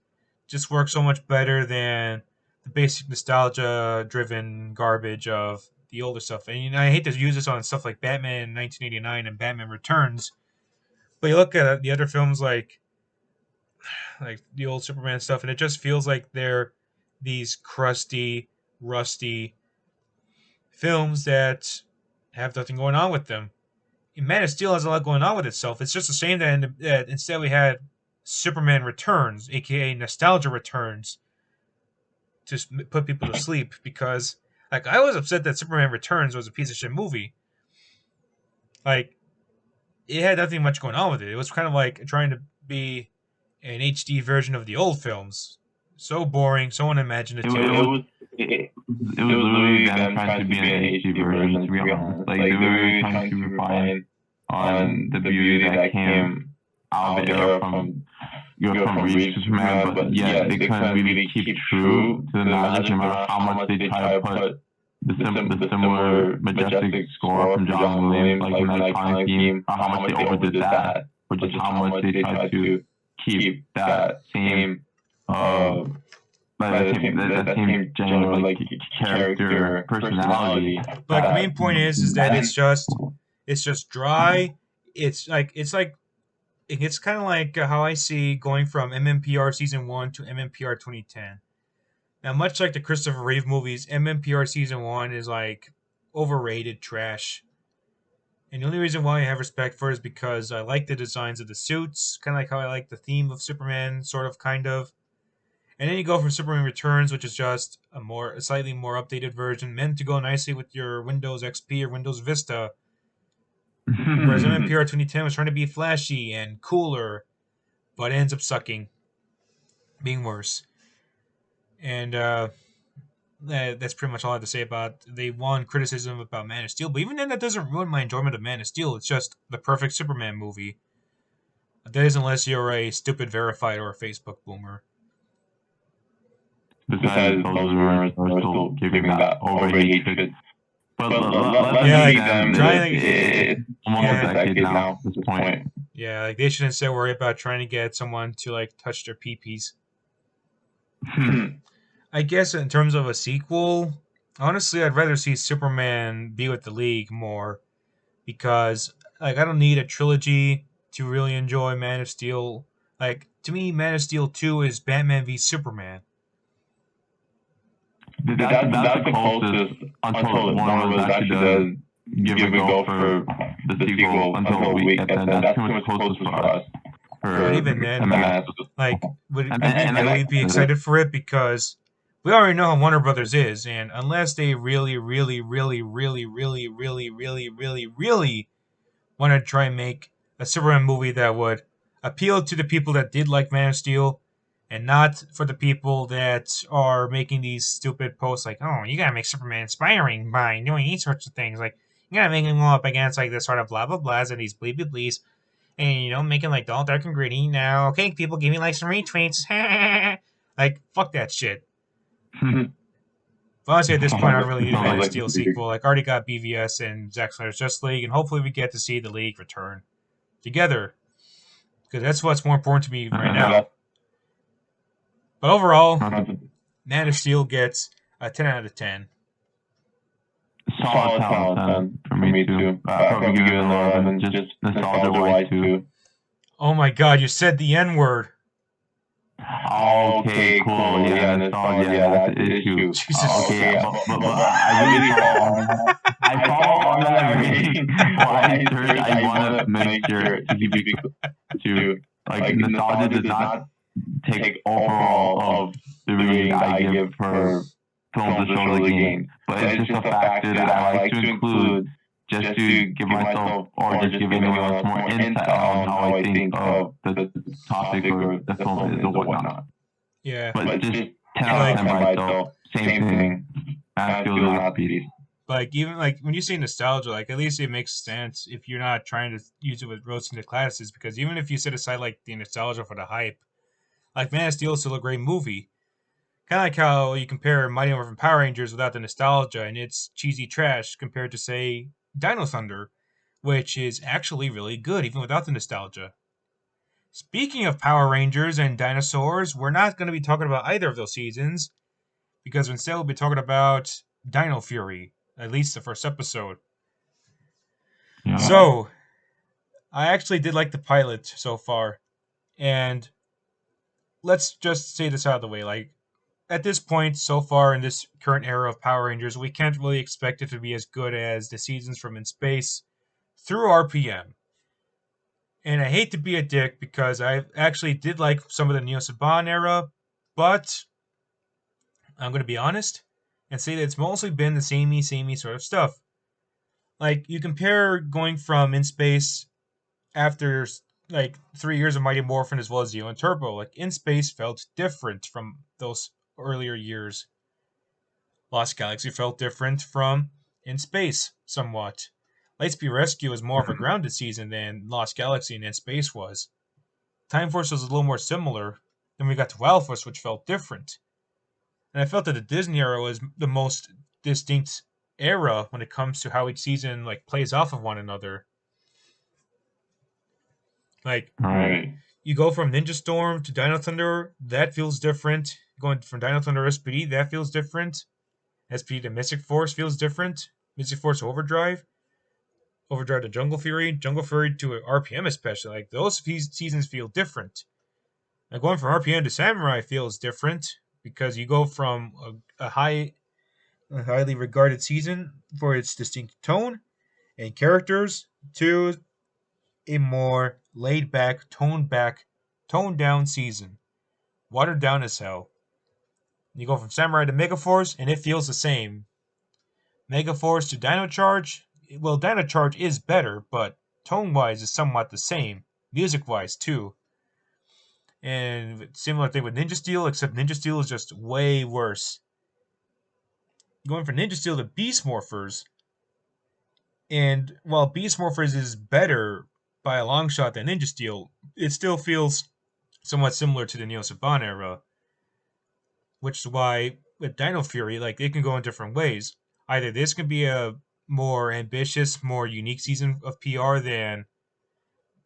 just work so much better than the basic nostalgia-driven garbage of the older stuff. And you know, I hate to use this on stuff like Batman 1989 and Batman Returns. But you look at the other films like the old Superman stuff, and it just feels like they're these crusty, rusty films that have nothing going on with them. And Man of Steel has a lot going on with itself. It's just a shame that instead we had Superman Returns, aka Nostalgia Returns, to put people to sleep. Because like I was upset that Superman Returns was a piece of shit movie. Like, it had nothing much going on with it. It was kind of like trying to be an HD version of the old films. So boring, so unimaginative. It was literally them trying to be an HD version, to be honest. Like, they were really trying to refine on the beauty that came out of the era from Reach Superman, but yeah, they couldn't really keep true to the magic, no matter how much they try to put the similar majestic score from John Williams, like an iconic theme, or how much they overdid that, or just how much they tried to keep that same that same general like character personality. But the main point is that it's just dry. It's kind of like how I see going from MMPR season 1 to MMPR 2010. Now, much like the Christopher Reeve movies, MMPR season 1 is like overrated trash. And the only reason why I have respect for it is because I like the designs of the suits, kind of like how I like the theme of Superman, sort of, kind of. And then you go from Superman Returns, which is just a slightly more updated version, meant to go nicely with your Windows XP or Windows Vista. Whereas MMPR 2010 was trying to be flashy and cooler, but it ends up sucking, being worse. And that's pretty much all I have to say about the one criticism about Man of Steel. But even then, that doesn't ruin my enjoyment of Man of Steel. It's just the perfect Superman movie. That is, unless you're a stupid verified or a Facebook boomer. Besides, those rumors are still giving that overrated hatred. But it's almost a decade now at this point. Yeah, like they shouldn't say worry about trying to get someone to like touch their peepees. I guess in terms of a sequel, honestly, I'd rather see Superman be with the League more, because like, I don't need a trilogy to really enjoy Man of Steel. Like, to me, Man of Steel 2 is Batman v Superman. That's the closest until Warner Bros. Actually does give a go for the sequel until we get there. That's too much closest for us. But even then, like, would we And really be excited for it? Because we already know how Warner Brothers is, and unless they really, really, really, really, really, really, really, really, really want to try and make a Superman movie that would appeal to the people that did like Man of Steel, and not for the people that are making these stupid posts like, oh, you gotta make Superman inspiring by doing these sorts of things. Like, you gotta make him go up against, like, this sort of blah, blah, blahs and these bleep, bleep, bleeps. And, you know, making, like, all dark and gritty. Now, okay, people, give me, like, some retweets. Like, fuck that shit. But honestly, at this point, I don't really need a Man of Steel sequel. Like, I already got BVS and Zack Snyder's Justice League, and hopefully we get to see the League return together. Because that's what's more important to me right now. But overall, Man of Steel gets a 10 out of 10. Solid 10 out of 10 for me too. Probably give it an 11, just nostalgia-wise too. Oh my god, you said the N-word. Okay, cool. Yeah, nostalgia, that's the issue. Jesus. Okay, but I follow on that rating. I want to make sure to keep it to, like, nostalgia does not take overall of the rating I give for films that show the game, but it's just a factor that I like to include just to give myself, or just give anyone else more insight on how I think of the topic or the film is or whatnot. Yeah. But just 10 out of 10 by itself, same thing. I feel not piece. Like, even, like, when you say nostalgia, like, at least it makes sense if you're not trying to use it with roasting the classes, because even if you set aside, like, the nostalgia for the hype, like, Man of Steel is still a great movie. Kind of like how you compare Mighty Morphin Power Rangers without the nostalgia, and it's cheesy trash compared to, say, Dino Thunder, which is actually really good, even without the nostalgia. Speaking of Power Rangers and dinosaurs, we're not going to be talking about either of those seasons, because instead we'll be talking about Dino Fury, at least the first episode. Yeah. So, I actually did like the pilot so far, and let's just say this out of the way, like, at this point, so far in this current era of Power Rangers, we can't really expect it to be as good as the seasons from In Space through RPM. And I hate to be a dick because I actually did like some of the Neo Saban era, but I'm going to be honest and say that it's mostly been the samey sort of stuff. Like, you compare going from In Space after, like, 3 years of Mighty Morphin as well as Zeo and Turbo. Like, In Space felt different from those earlier years. Lost Galaxy felt different from In Space somewhat. Lightspeed Rescue was more of a grounded season than Lost Galaxy and In Space was. Time Force was a little more similar. Then we got to Wild Force, which felt different. And I felt that the Disney era was the most distinct era when it comes to how each season, like, plays off of one another. Like, you go from Ninja Storm to Dino Thunder, that feels different. Going from Dino Thunder to SPD, that feels different. SPD to Mystic Force feels different. Mystic Force to Overdrive to Jungle Fury to RPM especially. Like, those seasons feel different. Now, going from RPM to Samurai feels different because you go from a highly regarded season for its distinct tone and characters to a more laid back, toned down season. Watered down as hell. You go from Samurai to Megaforce, and it feels the same. Megaforce to Dino Charge, well, Dino Charge is better, but tone-wise is somewhat the same. Music-wise, too. And similar thing with Ninja Steel, except Ninja Steel is just way worse. Going from Ninja Steel to Beast Morphers, and while Beast Morphers is better by a long shot than Ninja Steel, it still feels somewhat similar to the Neo Saban era. Which is why with Dino Fury, like, it can go in different ways. Either this can be a more ambitious, more unique season of PR than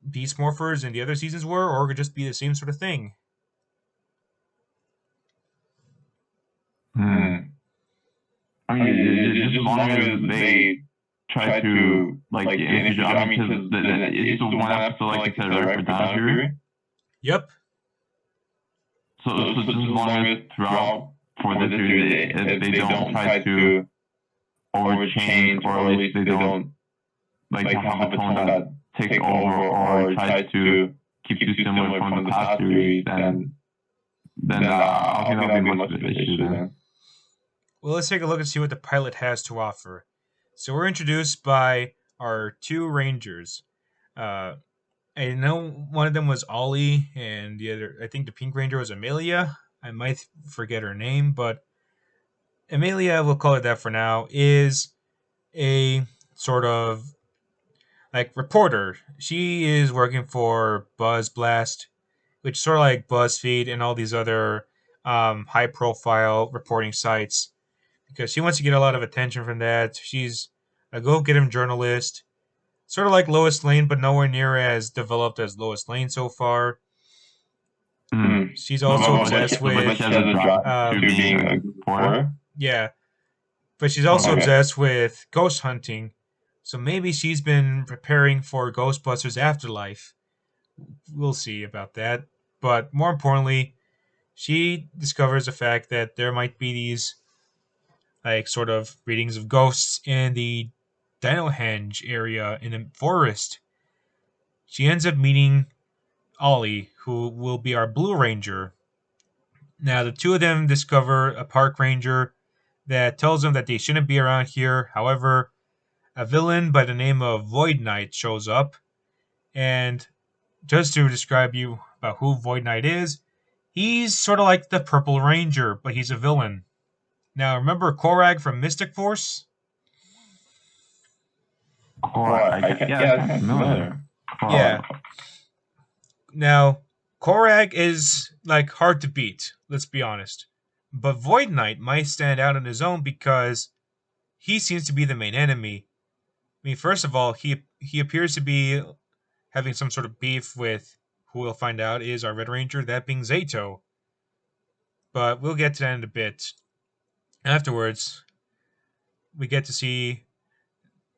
Beast Morphers and the other seasons were, or it could just be the same sort of thing. I mean, just as long as they try to like in the future. I mean, because it's the one episode, like you said, right, for Dino Fury. Yep. So just as long as throughout for this series, if they don't try to overchange, or at least they don't like have a tone that takes over or tries to keep too similar from the past series, then I don't think that'll be much of an issue then. Well, let's take a look and see what the pilot has to offer. So we're introduced by our two Rangers. I know one of them was Ollie, and the other, I think the Pink Ranger was Amelia. I might forget her name, but Amelia, we'll call it that for now, is a sort of like reporter. She is working for Buzz Blast, which is sort of like BuzzFeed and all these other high-profile reporting sites, because she wants to get a lot of attention from that. She's a go-get-em journalist, sort of like Lois Lane, but nowhere near as developed as Lois Lane so far. She's also obsessed with being a reporter. Yeah, but she's also obsessed with ghost hunting. So maybe she's been preparing for Ghostbusters Afterlife. We'll see about that. But more importantly, she discovers the fact that there might be these like sort of readings of ghosts in the Dinohenge area in the forest. She ends up meeting Ollie, who will be our Blue Ranger. Now, the two of them discover a park ranger that tells them that they shouldn't be around here. However, a villain by the name of Void Knight shows up. And just to describe you about who Void Knight is, he's sort of like the Purple Ranger, but he's a villain. Now, remember Korag from Mystic Force? Yeah, familiar. Yeah. Now, Korag is like hard to beat, let's be honest. But Void Knight might stand out on his own because he seems to be the main enemy. I mean, first of all, he appears to be having some sort of beef with who we'll find out is our Red Ranger, that being Zato. But we'll get to that in a bit. Afterwards, we get to see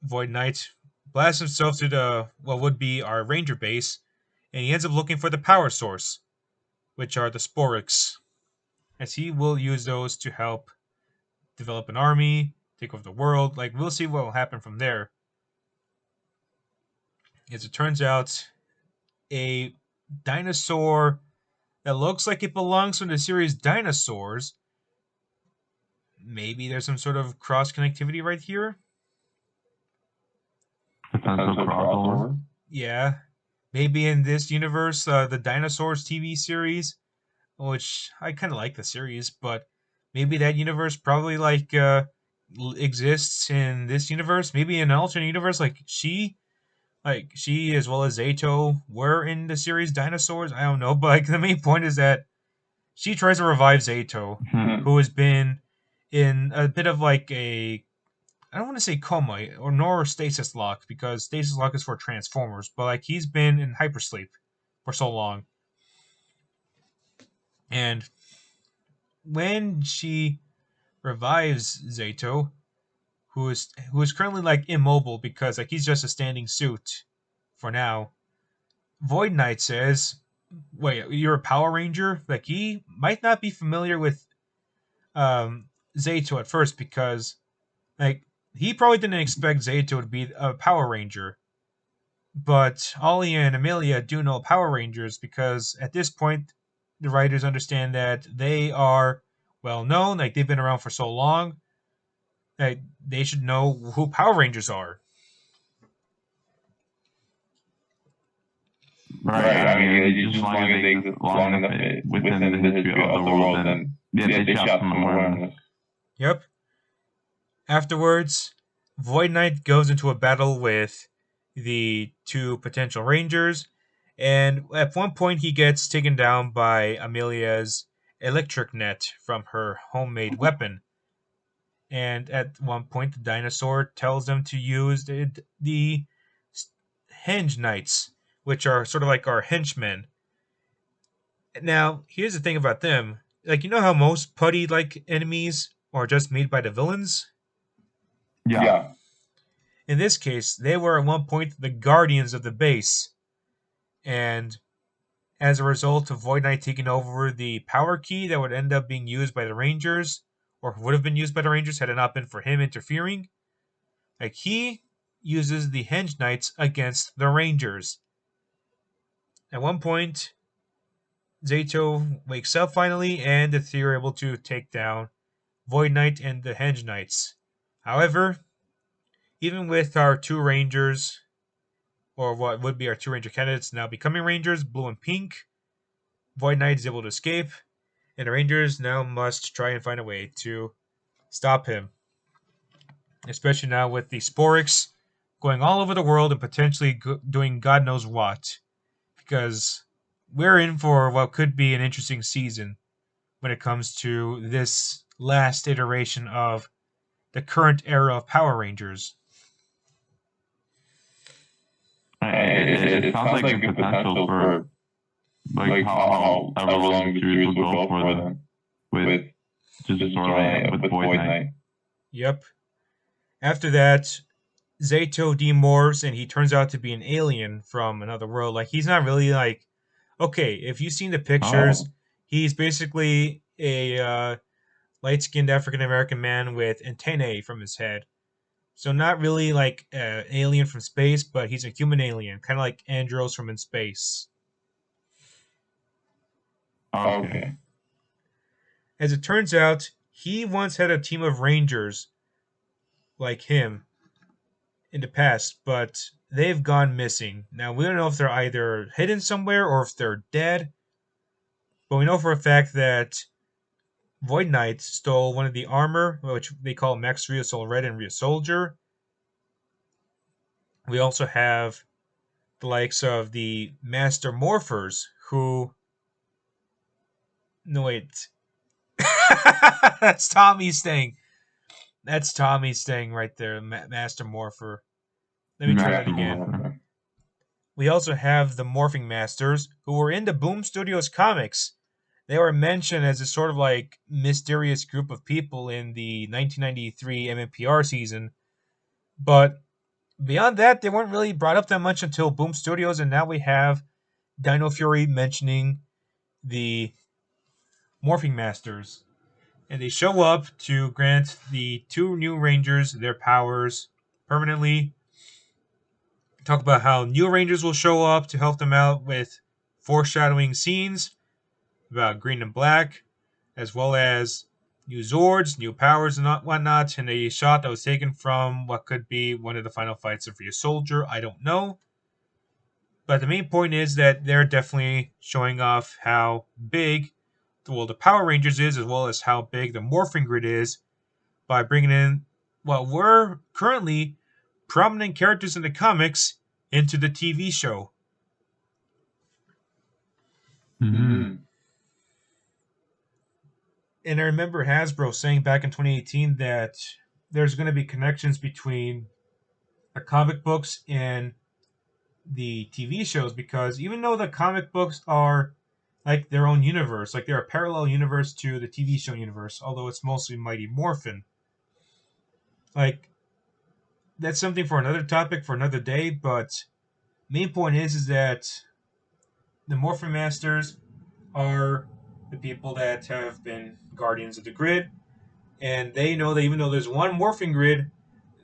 Void Knight blast himself to the what would be our Ranger base, and he ends up looking for the power source, which are the Sporix, as he will use those to help develop an army, take over the world. Like, we'll see what will happen from there. As it turns out, a dinosaur that looks like it belongs from the series Dinosaurs. Maybe there's some sort of cross connectivity right here. Potential crossover. Yeah. Maybe in this universe, the Dinosaurs TV series, which I kind of like the series, but maybe that universe probably like exists in this universe. Maybe in an alternate universe, like she as well as Zato were in the series Dinosaurs. I don't know, but like the main point is that she tries to revive Zato, who has been in a bit of like a, I don't want to say coma or nor stasis lock, because stasis lock is for Transformers, but like he's been in hypersleep for so long. And when she revives Zato, who is currently like immobile because like he's just a standing suit for now, Void Knight says, "Wait, you're a Power Ranger?" Like he might not be familiar with Zato at first, because like he probably didn't expect Zato to be a Power Ranger. But Ollie and Amelia do know Power Rangers, because at this point the writers understand that they are well known, like they've been around for so long, that they should know who Power Rangers are. Right. I mean, just as long as they exist long enough within the history of the world, then they should have some awareness. Yep. Afterwards, Void Knight goes into a battle with the two potential Rangers, and at one point he gets taken down by Amelia's electric net from her homemade weapon. And at one point, the dinosaur tells them to use the Henge Knights, which are sort of like our henchmen. Now, here's the thing about them. Like, you know how most putty-like enemies are just made by the villains? Yeah. in this case, they were at one point the guardians of the base. And as a result of Void Knight taking over the power key that would end up being used by the Rangers, or would have been used by the Rangers had it not been for him interfering, like he uses the Henge Knights against the Rangers. At one point, Zato wakes up finally, and the three are able to take down Void Knight and the Henge Knights. However, even with our two Rangers, or what would be our two Ranger candidates now becoming Rangers, Blue and Pink, Void Knight is able to escape, and the Rangers now must try and find a way to stop him. Especially now with the Sporix going all over the world and potentially doing God knows what. Because we're in for what could be an interesting season when it comes to this last iteration of the current era of Power Rangers. It sounds like good potential for like how however long the series will go for them with just the storyline with Void Knight. Yep. After that, Zato demorphs and he turns out to be an alien from another world. Like, he's not really like... Okay, if you've seen the pictures, he's basically a light-skinned African-American man with antennae from his head. So not really like an alien from space, but he's a human alien, kind of like Andros from In Space. Okay. As it turns out, he once had a team of Rangers like him in the past, but they've gone missing. Now, we don't know if they're either hidden somewhere or if they're dead, but we know for a fact that Void Knight stole one of the armor, which they call Max Ryosol Red and Ryosoldier. We also have the likes of the Master Morphers, who... No, wait. That's Tommy's thing. That's Tommy's thing right there, Master Morpher. Let me try that again. We also have the Morphing Masters, who were in the Boom Studios comics. They were mentioned as a sort of like mysterious group of people in the 1993 MMPR season. But beyond that, they weren't really brought up that much until Boom Studios, and now we have Dino Fury mentioning the Morphing Masters. And they show up to grant the two new Rangers their powers permanently. Talk about how new Rangers will show up to help them out with foreshadowing scenes about Green and Black, as well as new Zords, new powers and whatnot, and a shot that was taken from what could be one of the final fights of Ryosoldier. I don't know. But the main point is that they're definitely showing off how big the Power Rangers is, as well as how big the Morphing Grid is, by bringing in what were currently prominent characters in the comics into the TV show. Mm-hmm. And I remember Hasbro saying back in 2018 that there's going to be connections between the comic books and the TV shows, because even though the comic books are like their own universe, like they're a parallel universe to the TV show universe, although it's mostly Mighty Morphin. Like, that's something for another topic for another day, but main point is that the Morphin Masters are the people that have been guardians of the grid, and they know that even though there's one morphing grid,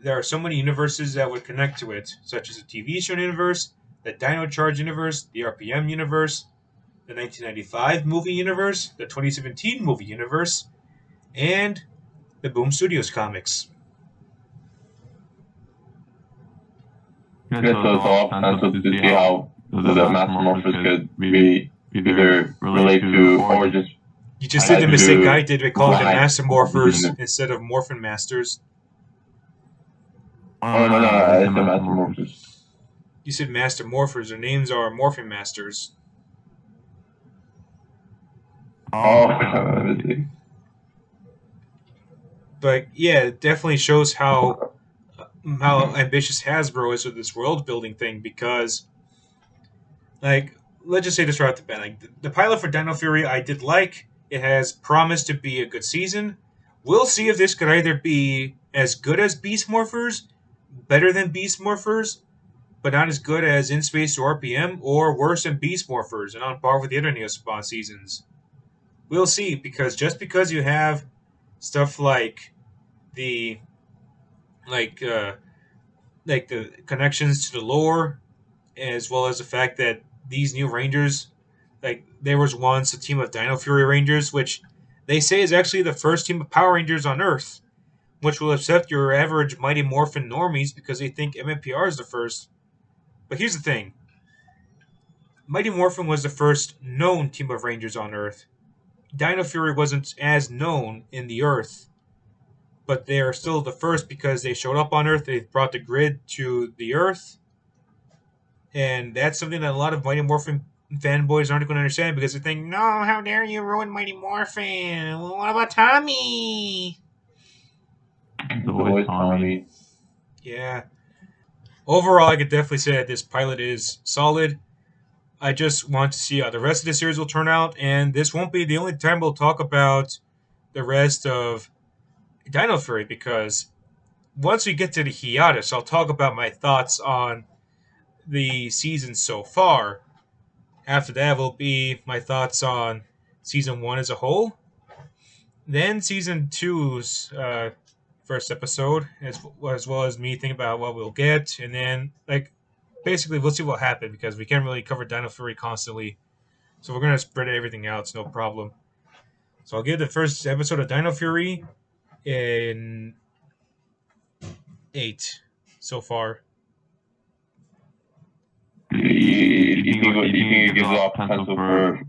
there are so many universes that would connect to it, such as the TV show universe, the Dino Charge universe, the RPM universe, the 1995 movie universe, the 2017 movie universe, and the Boom Studios comics. So it's all potential to see how the Master Morphers could be either relate to or just... You just did the mistake I did by calling them Master Morphers instead of Morphin Masters. Oh, no, it's the Master Morphers. You said Master Morphers. Their names are Morphin Masters. Oh, but yeah, it definitely shows how ambitious Hasbro is with this world building thing, because, like, let's just say this right off the bat, like, the pilot for Dino Fury I did like. It has promised to be a good season. We'll see if this could either be as good as Beast Morphers, better than Beast Morphers, but not as good as In Space or RPM, or worse than Beast Morphers and on par with the other Neospawn seasons. We'll see, because just because you have stuff the like uh, like the connections to the lore, as well as the fact that these new Rangers, like there was once a team of Dino Fury Rangers, which they say is actually the first team of Power Rangers on Earth, which will upset your average Mighty Morphin normies because they think MMPR is the first. But here's the thing: Mighty Morphin was the first known team of Rangers on Earth. Dino Fury wasn't as known in the Earth, but they are still the first because they showed up on Earth. They brought the grid to the Earth, and that's something that a lot of Mighty Morphin fanboys aren't going to understand because they think, "No, how dare you ruin Mighty Morphin? What about Tommy?" It's always Tommy. Yeah. Overall, I could definitely say that this pilot is solid. I just want to see how the rest of the series will turn out, and this won't be the only time we'll talk about the rest of Dino Fury, because once we get to the hiatus, I'll talk about my thoughts on the season so far. After that will be my thoughts on season 1 as a whole, then season two's first episode, as well as me thinking about what we'll get, and then basically we'll see what happens because we can't really cover Dino Fury constantly, so we're gonna spread everything out. It's no problem. So I'll give the first episode of Dino Fury in 8 so far. You think it gives off potential for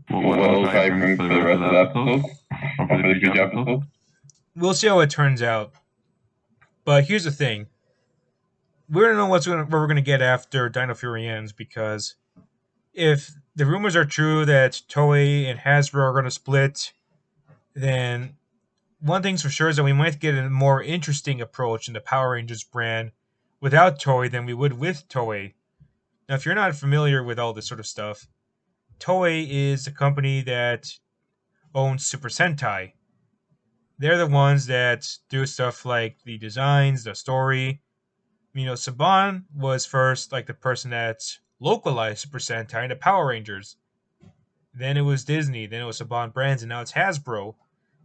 what it'll try to bring for the rest of the episode? Or for the future episode? We'll see how it turns out. But here's the thing: we don't know what we're gonna get after Dino Fury ends, because if the rumors are true that Toei and Hasbro are gonna split, then one thing's for sure is that we might get a more interesting approach in the Power Rangers brand without Toei than we would with Toei. Now, if you're not familiar with all this sort of stuff, Toei is the company that owns Super Sentai. They're the ones that do stuff like the designs, the story. Saban was first the person that localized Super Sentai into Power Rangers. Then it was Disney, then it was Saban Brands, and now it's Hasbro.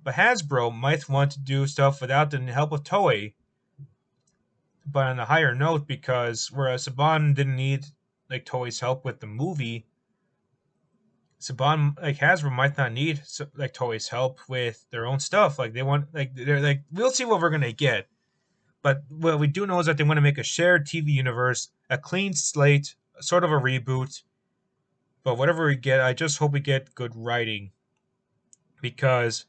But Hasbro might want to do stuff without the help of Toei, but on a higher note, because whereas Saban didn't need Toei's help with the movie, Saban Hasbro might not need Toei's help with their own stuff. We'll see what we're gonna get, but what we do know is that they want to make a shared TV universe, a clean slate, sort of a reboot. But whatever we get, I just hope we get good writing, because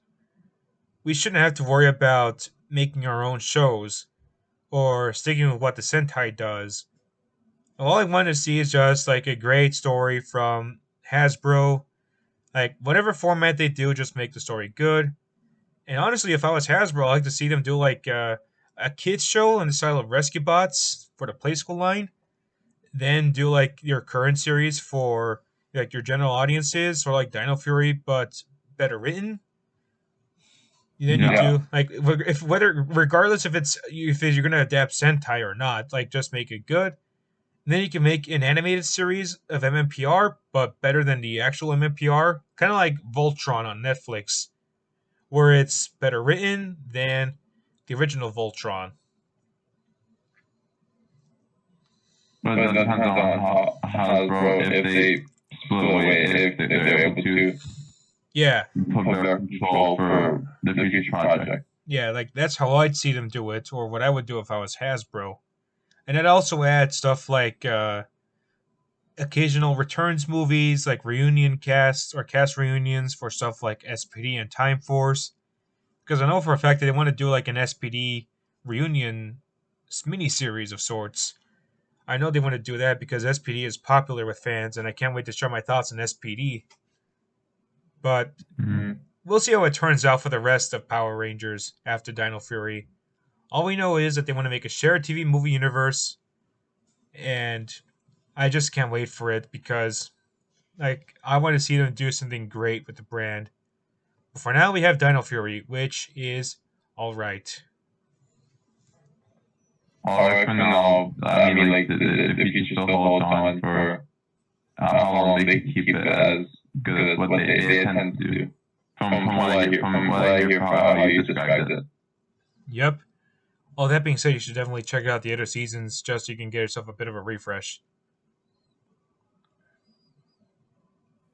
we shouldn't have to worry about making our own shows or sticking with what the Sentai does. All I want to see is just a great story from Hasbro. Whatever format they do, just make the story good. And honestly, if I was Hasbro, I'd like to see them do a kids show in the style of Rescue Bots for the Play School line. Then do your current series for your general audiences, or Dino Fury, but better written. Then you do regardless if you're gonna adapt Sentai or not, just make it good. And then you can make an animated series of MMPR, but better than the actual MMPR, kind of like Voltron on Netflix, where it's better written than the original Voltron. But it depends on Hasbro if they split away, if they're able to. Yeah. Put their control for the future project. Yeah, that's how I'd see them do it, or what I would do if I was Hasbro. And I'd also add stuff like occasional returns movies, like reunion casts or cast reunions for stuff like SPD and Time Force. Because I know for a fact that they want to do an SPD reunion mini-series of sorts. I know they want to do that because SPD is popular with fans, and I can't wait to share my thoughts on SPD. But we'll see how it turns out for the rest of Power Rangers after Dino Fury. All we know is that they want to make a shared TV movie universe, and I just can't wait for it because I want to see them do something great with the brand. But for now, we have Dino Fury, which is all right. for now, I mean, like, the future still holds on for how long they can keep it as good as what they intend to do. From what I hear from how you described it. Yep. All that being said, you should definitely check out the other seasons just so you can get yourself a bit of a refresh.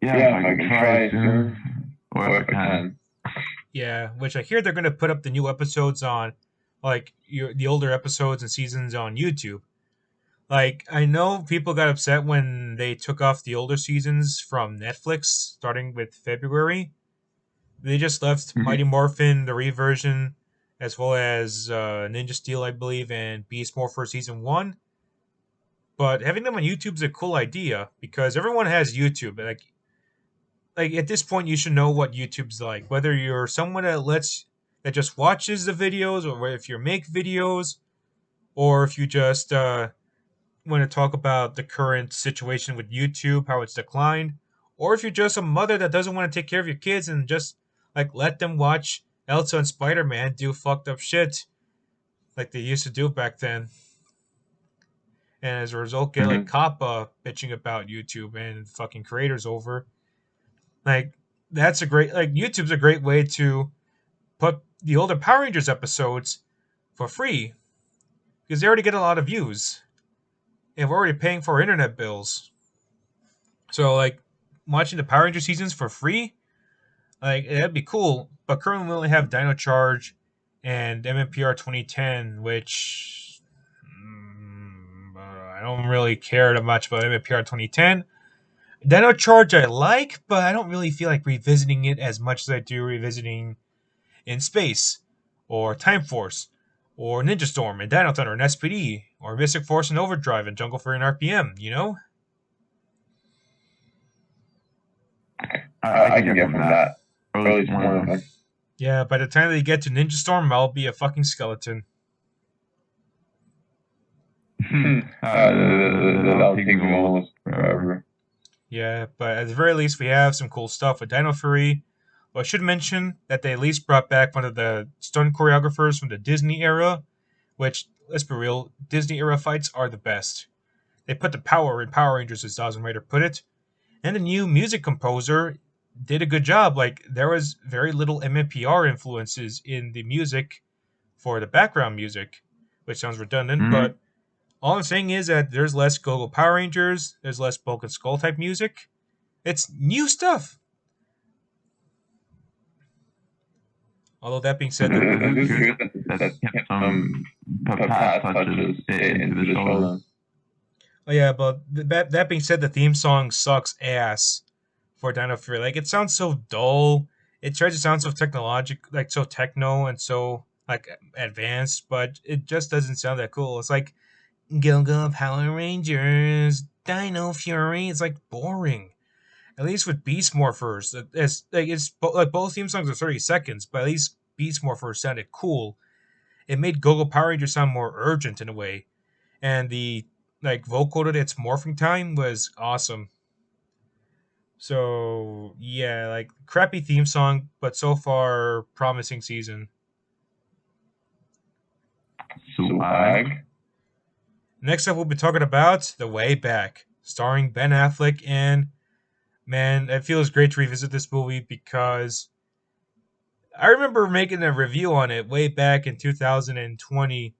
Yeah, if I can try soon, or if I can. Yeah, which I hear they're going to put up the new episodes on, like, the older episodes and seasons on YouTube. Like, I know people got upset when they took off the older seasons from Netflix, starting with February. They just left Mighty Morphin, the reversion, as well as Ninja Steel, I believe, and Beast Morpher Season 1. But having them on YouTube is a cool idea, because everyone has YouTube. Like at this point, you should know what YouTube's like. Whether you're someone that just watches the videos, or if you make videos, or if you just want to talk about the current situation with YouTube, how it's declined, or if you're just a mother that doesn't want to take care of your kids and just like let them watch Elsa and Spider-Man do fucked up shit like they used to do back then. And as a result, get like Kappa bitching about YouTube and fucking creators over. Like, that's a great, like, YouTube's a great way to put the older Power Rangers episodes for free, because they already get a lot of views, and we're already paying for our internet bills. So, like, watching the Power Rangers seasons for free, like, that'd be cool. But currently we only have Dino Charge and MMPR 2010, which I don't really care that much about MMPR 2010. Dino Charge I like, but I don't really feel like revisiting it as much as I do revisiting In Space, or Time Force, or Ninja Storm, and Dino Thunder, and SPD, or Mystic Force and Overdrive, and Jungle Fury and RPM, you know? I can get from that. Or at least one of them. Yeah, by the time they get to Ninja Storm, I'll be a fucking skeleton. That'll take me almost forever. Yeah, but at the very least, we have some cool stuff with Dino Fury. Well, I should mention that they at least brought back one of the stunt choreographers from the Disney era, which, let's be real, Disney era fights are the best. They put the power in Power Rangers, as Dawson Raider put it, and the new music composer did a good job. Like, there was very little MMPR influences in the music for the background music, which sounds redundant, but all I'm saying is that there's less Go-Go Power Rangers, there's less Bulk and Skull type music. It's new stuff. Although that being said, That's kept some past touches into the show. Oh yeah, but that being said, the theme song sucks ass for Dino Fury. Like, it sounds so dull. It tries to sound so technological, like so techno and so like advanced, but it just doesn't sound that cool. It's like Go-Go Power Rangers, Dino Fury. It's like boring. At least with Beast Morphers, like both theme songs are 30 seconds, but at least Beast Morphers sounded cool. It made Go-Go Power Rangers sound more urgent in a way, and the like vocal at its morphing time was awesome. So yeah, like crappy theme song, but so far promising season. Swag. Next up, we'll be talking about The Way Back, starring Ben Affleck, and man, it feels great to revisit this movie because I remember making a review on it way back in 2020,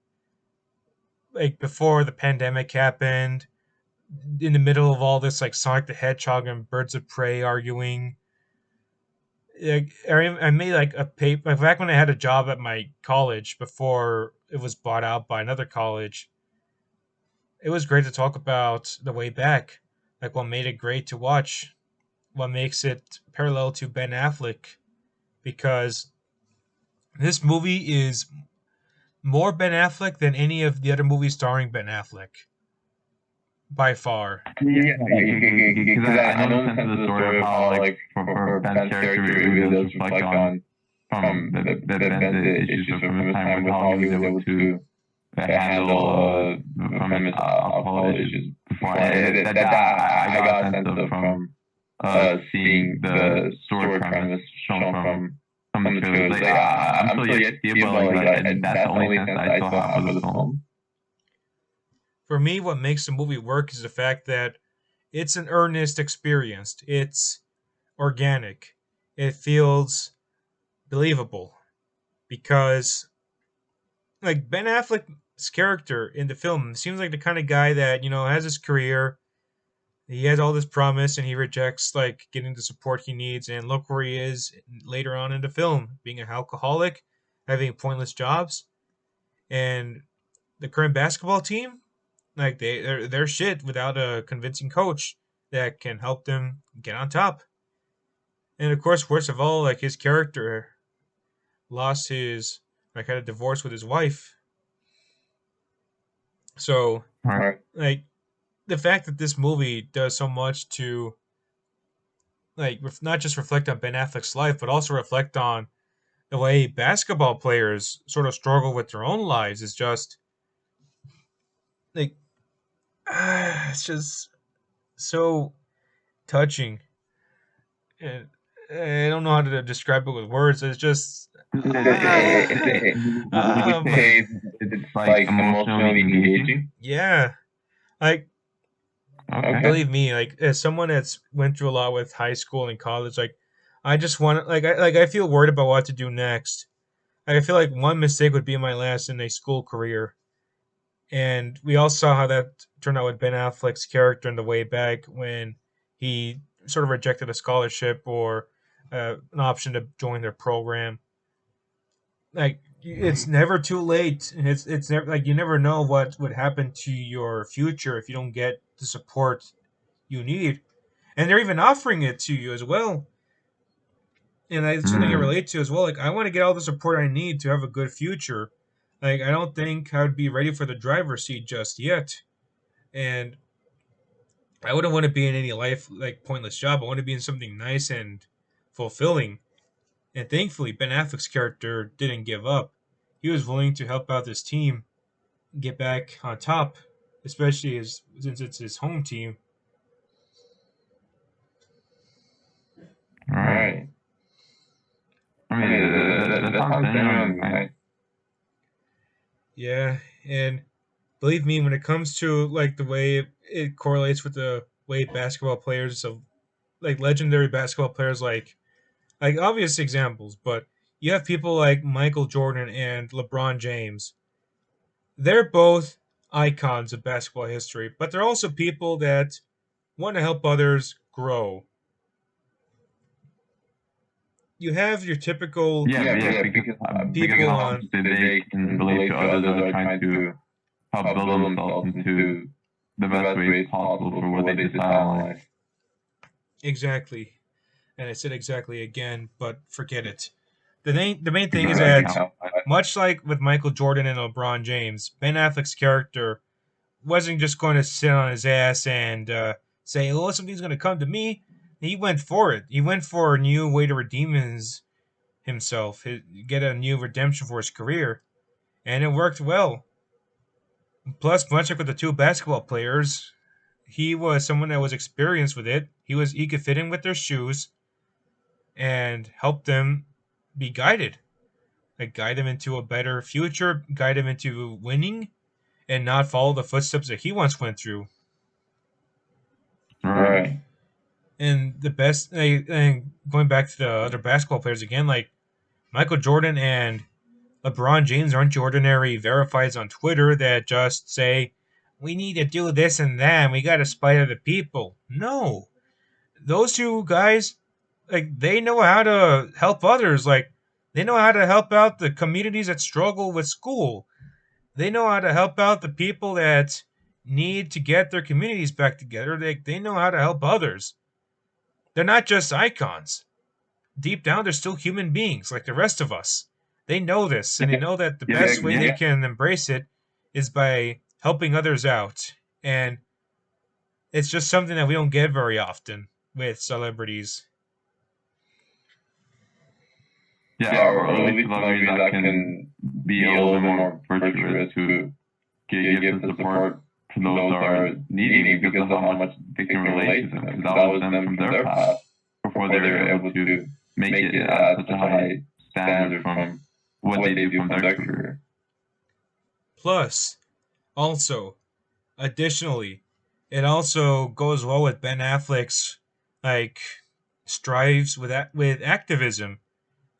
like before the pandemic happened, in the middle of all this like Sonic the Hedgehog and Birds of Prey arguing. Like, I made like a paper like, back when I had a job at my college before it was bought out by another college. It was great to talk about The Way Back, like what made it great to watch, what makes it parallel to Ben Affleck, because this movie is more Ben Affleck than any of the other movies starring Ben Affleck. By far. Yeah, because I know the sense of the story of how, like, for Ben's character, it really does reflect on from the Ben's issues from his time with how he was able to handle from his alcohol issues before. I got a sense of from seeing the story premise shown from the trailers. Like, I'm still yet to see it, but like, that's the only sense I still have for the film. for me, what makes the movie work is the fact that it's an earnest experience. It's organic. It feels believable because, like, Ben Affleck's character in the film seems like the kind of guy that has his career. He has all this promise, and he rejects like getting the support he needs. And look where he is later on in the film, being an alcoholic, having pointless jobs, and the current basketball team, like they're shit without a convincing coach that can help them get on top. And of course, worst of all, like his character lost his like had a divorce with his wife. So Right. like the fact that this movie does so much to like not just reflect on Ben Affleck's life, but also reflect on the way basketball players sort of struggle with their own lives is just like it's just so touching. And I don't know how to describe it with words. It's just Would you um, say it's like emotionally engaging? yeah, like Okay. believe me, like as someone that's went through a lot with high school and college, like I just want I feel worried about what to do next. I feel like one mistake would be my last in a school career, and we all saw how that turned out with Ben Affleck's character in the way back when he sort of rejected a scholarship or an option to join their program. Like it's never too late. It's never like you never know what would happen to your future if you don't get the support you need, and they're even offering it to you as well. And it's something I relate to as well. Like I want to get all the support I need to have a good future. Like I don't think I would be ready for the driver's seat just yet, and I wouldn't want to be in any life like pointless job. I want to be in something nice and fulfilling. And thankfully, Ben Affleck's character didn't give up. He was willing to help out this team get back on top, especially since it's his home team. Right. I mean, that sounds genuinely nice. Yeah, and believe me, when it comes to like the way it correlates with the way basketball players, so like legendary basketball players, like obvious examples, but you have people like Michael Jordan and LeBron James. They're both icons of basketball history, but they're also people that want to help others grow. You have your typical Because people obviously they can relate to others that are trying to help build themselves into the best ways possible for what they decide in life. exactly, and I said exactly again, but forget it. The main thing is that much like with Michael Jordan and LeBron James, Ben Affleck's character wasn't just going to sit on his ass and say, "Oh, something's going to come to me." He went for it. He went for a new way to redeem himself, get a new redemption for his career, and it worked well. Plus, much like with the two basketball players, he was someone that was experienced with it. He could fit in with their shoes and help them be guided, like guide them into a better future, guide them into winning, and not follow the footsteps that he once went through. Right. And the best, and going back to the other basketball players again, like Michael Jordan and LeBron James aren't your ordinary verifieds on Twitter that just say, we need to do this and that, and we got to spite other people. No. Those two guys, like, they know how to help others. Like, they know how to help out the communities that struggle with school. They know how to help out the people that need to get their communities back together. They know how to help others. They're not just icons. Deep down, they're still human beings like the rest of us. They know this, and they know that the best way they can embrace it is by helping others out. And it's just something that we don't get very often with celebrities. Yeah, or at least celebrities that can be a little bit more virtuous to give the support to those that are needing because of how much they can relate to them. Because that was them from their past before they were able to make it at such a high standard from what they do from their career. Plus, also, Additionally, it also goes well with Ben Affleck's like strives with activism.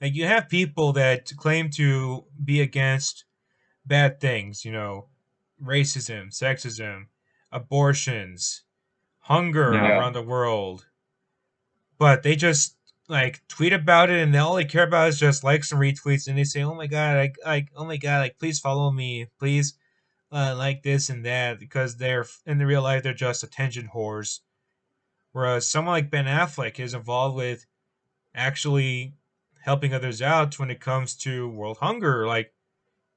Like you have people that claim to be against bad things, racism, sexism, abortions, hunger Yeah. around the world, but they just like tweet about it, and all they care about is just likes and retweets, and they say, "Oh my god, oh my god, like please follow me, please like this and that," because they're in the real life they're just attention whores. Whereas someone like Ben Affleck is involved with actually helping others out when it comes to world hunger. Like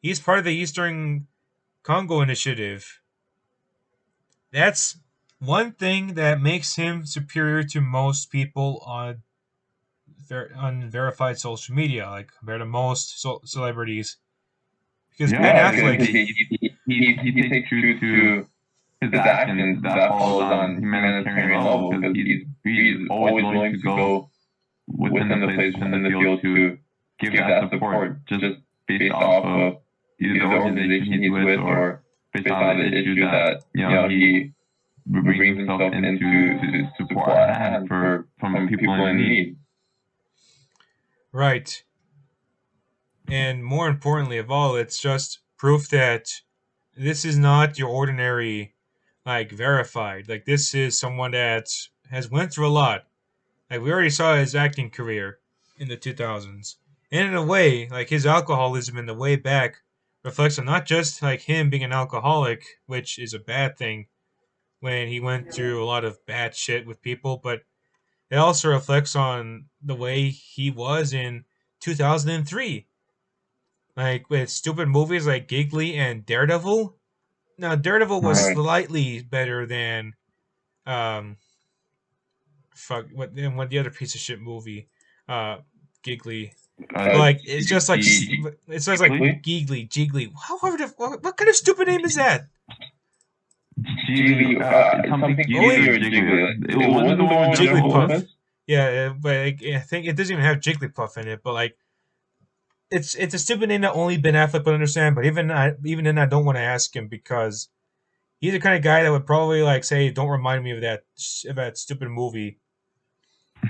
he's part of the Eastern Congo initiative. That's one thing that makes him superior to most people on verified social media, like compared to most celebrities. Because Ben Yeah, Affleck, he takes true to his actions that follows on humanitarian level because he's always willing to go within the place, within the field to give that support just based off of either the organization he's with or based on the issue that he brings himself into to support at hand from people in need. right? And more importantly of all, it's just proof that this is not your ordinary, like verified. Like this is someone that has went through a lot. Like we already saw his acting career in the 2000s, and in a way, like his alcoholism in the way back reflects on not just like him being an alcoholic, which is a bad thing when he went through a lot of bad shit with people, but it also reflects on the way he was in 2003, like with stupid movies like Giggly and Daredevil. Now Daredevil was Right. slightly better than um what the other piece of shit movie, Giggly. But like it's just like it says like Giggly, Jiggly. What kind of stupid name is that? Something Geely or Jiggly. It wasn't the one with Jennifer Jigglypuff. Lopez? Yeah, but I think it doesn't even have Jigglypuff in it. But like it's a stupid name that only Ben Affleck would understand. But even then, I don't want to ask him because he's the kind of guy that would probably like say, "Don't remind me of that stupid movie."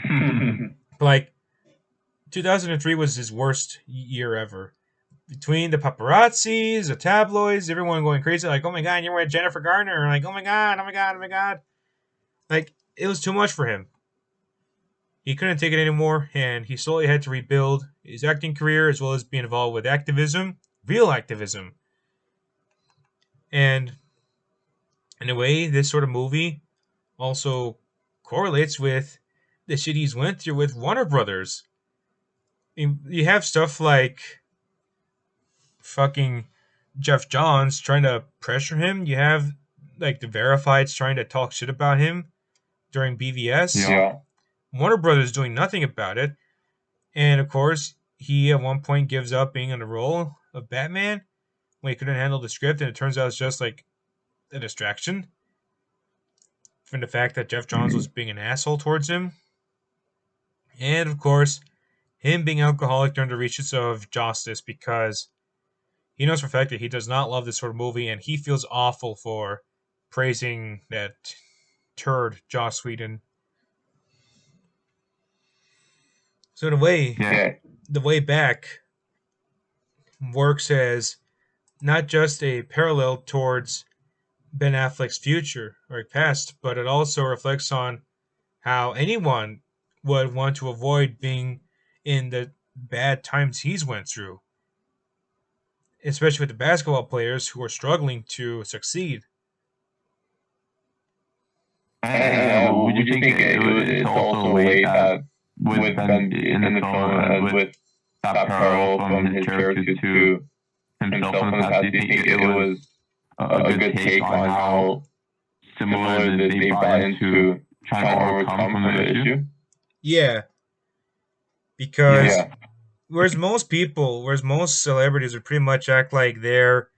But like 2003 was his worst year ever. Between the paparazzis, the tabloids, everyone going crazy, like, "Oh my god, you're with Jennifer Garner!" Like, "Oh my god, oh my god, oh my god!" Like it was too much for him. He couldn't take it anymore, and he slowly had to rebuild his acting career as well as being involved with activism, real activism. And in a way, this sort of movie also correlates with the shit he's went through with Warner Brothers. You have stuff like fucking Jeff Johns trying to pressure him. You have like the verifieds trying to talk shit about him during BVS. Yeah. Warner Brothers doing nothing about it. And of course, he at one point gives up being in the role of Batman when he couldn't handle the script, and it turns out it's just like a distraction from the fact that Jeff Johns was being an asshole towards him. And of course, him being alcoholic during the reaches of justice because he knows for a fact that he does not love this sort of movie, and he feels awful for praising that turd, Joss Whedon. So in a way, the way back works as not just a parallel towards Ben Affleck's future or past, but it also reflects on how anyone would want to avoid being in the bad times he's went through, especially with the basketball players who are struggling to succeed. Would you think it's also a way that with Ben in the film with that parallel from his character to himself in the past, do you think it was a good take on how similar that they brought into trying to overcome from the issue? Yeah, because whereas most celebrities would pretty much act like they're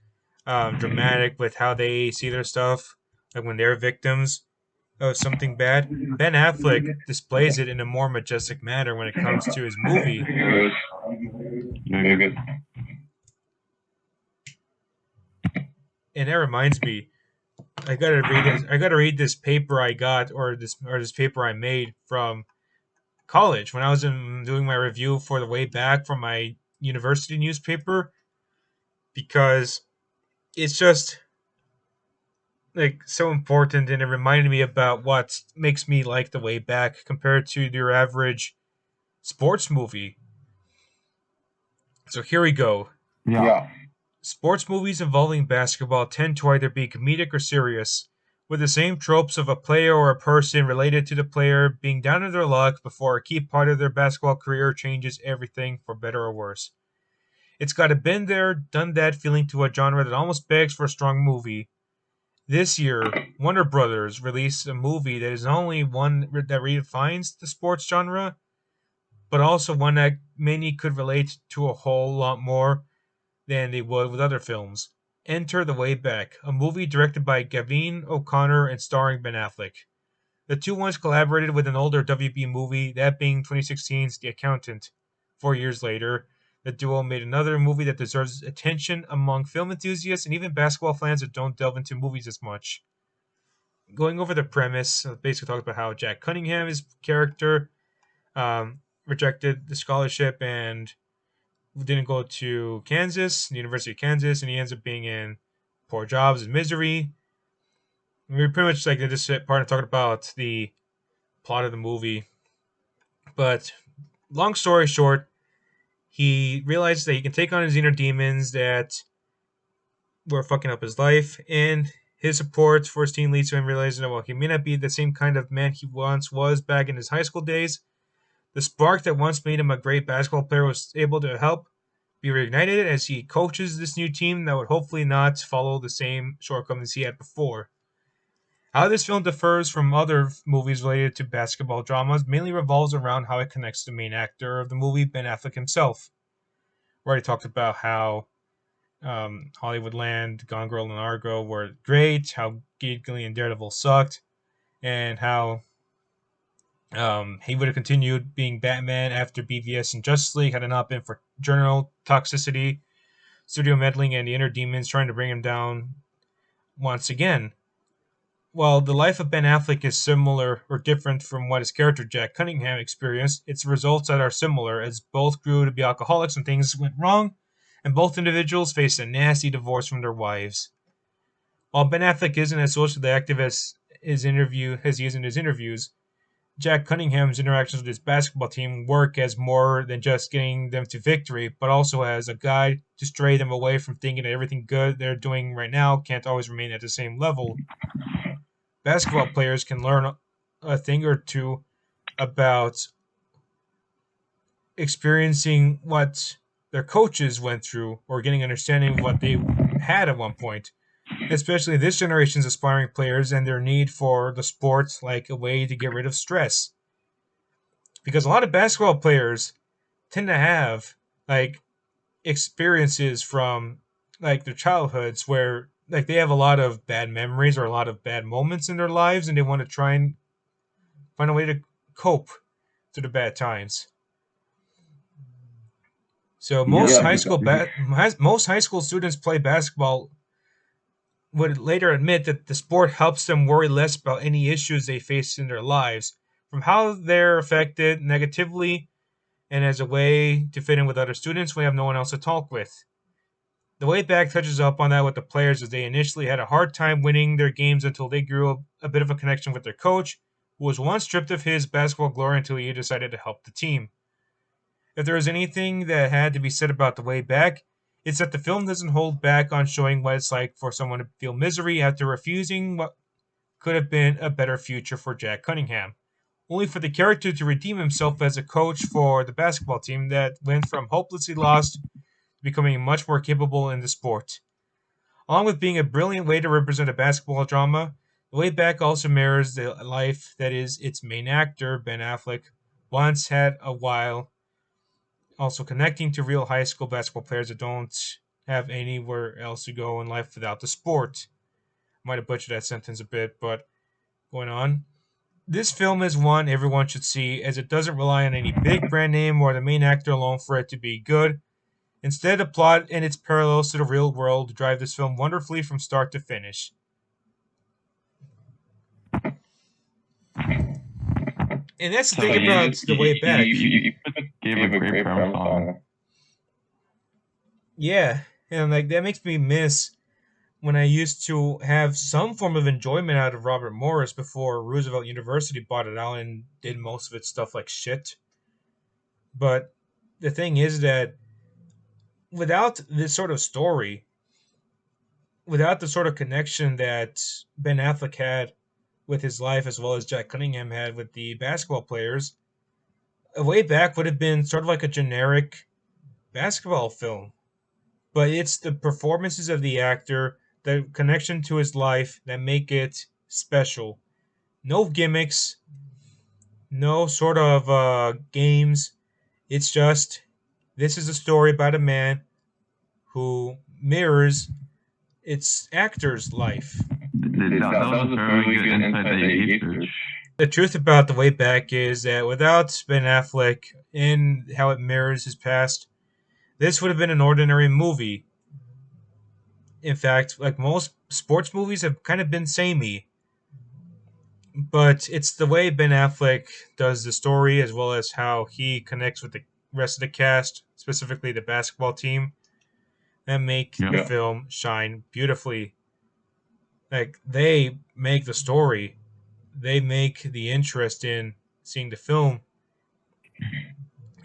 dramatic with how they see their stuff, like when they're victims of something bad, Ben Affleck displays it in a more majestic manner when it comes to his movie. Very good. And that reminds me, I gotta read this. I gotta read this paper I got, or this paper I made from college when I was doing my review for the way back from my university newspaper, because it's just like so important, and it reminded me about what makes me like the way back compared to your average sports movie. So here we go. Yeah. Yeah. Sports movies involving basketball tend to either be comedic or serious, with the same tropes of a player or a person related to the player being down on their luck before a key part of their basketball career changes everything for better or worse. It's got a been there, done that feeling to a genre that almost begs for a strong movie. This year, Warner Brothers released a movie that is not only one that redefines the sports genre, but also one that many could relate to a whole lot more than they would with other films. Enter The Way Back, a movie directed by Gavin O'Connor and starring Ben Affleck. The two once collaborated with an older WB movie, that being 2016's The Accountant. 4 years later, the duo made another movie that deserves attention among film enthusiasts and even basketball fans that don't delve into movies as much. Going over the premise, basically talks about how Jack Cunningham, his character, rejected the scholarship and didn't go to Kansas, the University of Kansas, and he ends up being in poor jobs and misery. And we're pretty much like in this part of talking about the plot of the movie. But long story short, he realizes that he can take on his inner demons that were fucking up his life, and his support for his team leads to him realizing that while he may not be the same kind of man he once was back in his high school days, the spark that once made him a great basketball player was able to help be reignited as he coaches this new team that would hopefully not follow the same shortcomings he had before. How this film differs from other movies related to basketball dramas mainly revolves around how it connects the main actor of the movie, Ben Affleck himself. We already talked about how Hollywoodland, Gone Girl, and Argo were great, how Giggly and Daredevil sucked, and how he would have continued being Batman after BVS and Justice League had it not been for journal toxicity, studio meddling, and the inner demons trying to bring him down once again. While the life of Ben Affleck is similar or different from what his character Jack Cunningham experienced, its results that are similar, as both grew to be alcoholics when things went wrong, and both individuals faced a nasty divorce from their wives. While Ben Affleck isn't as socially active as he is in his interviews, Jack Cunningham's interactions with his basketball team work as more than just getting them to victory, but also as a guide to stray them away from thinking that everything good they're doing right now can't always remain at the same level. Basketball players can learn a thing or two about experiencing what their coaches went through or getting understanding of what they had at one point, especially this generation's aspiring players and their need for the sport like a way to get rid of stress. Because a lot of basketball players tend to have like experiences from like their childhoods where like they have a lot of bad memories or a lot of bad moments in their lives, and they want to try and find a way to cope through the bad times. So most Yeah. most high school students play basketball would later admit that the sport helps them worry less about any issues they face in their lives, from how they're affected negatively and as a way to fit in with other students when they have no one else to talk with. The way back touches up on that with the players as they initially had a hard time winning their games until they grew a bit of a connection with their coach, who was once stripped of his basketball glory until he decided to help the team. If there is anything that had to be said about the way back, it's that the film doesn't hold back on showing what it's like for someone to feel misery after refusing what could have been a better future for Jack Cunningham, only for the character to redeem himself as a coach for the basketball team that went from hopelessly lost to becoming much more capable in the sport. Along with being a brilliant way to represent a basketball drama, The Way Back also mirrors the life that is its main actor, Ben Affleck, once had a while, also connecting to real high school basketball players that don't have anywhere else to go in life without the sport. Might have butchered that sentence a bit, but going on. This film is one everyone should see, as it doesn't rely on any big brand name or the main actor alone for it to be good. Instead, the plot and its parallels to the real world drive this film wonderfully from start to finish. And that's the So thing you about the way back. You gave a great premise on it. Yeah, and like that makes me miss when I used to have some form of enjoyment out of Robert Morris before Roosevelt University bought it out and did most of its stuff like shit. But the thing is that without this sort of story, without the sort of connection that Ben Affleck had with his life as well as Jack Cunningham had with the basketball players, A Way Back would have been sort of like a generic basketball film. But it's the performances of the actor, the connection to his life that make it special. No gimmicks, no sort of games. It's just this is a story about a man who mirrors its actor's life. That was a very good insight that you gave, Rich. The truth about The Way Back is that without Ben Affleck and how it mirrors his past, this would have been an ordinary movie. In fact, like most sports movies have kind of been samey. But it's the way Ben Affleck does the story as well as how he connects with the rest of the cast, specifically the basketball team, that make the film shine beautifully. Like they make the story, they make the interest in seeing the film,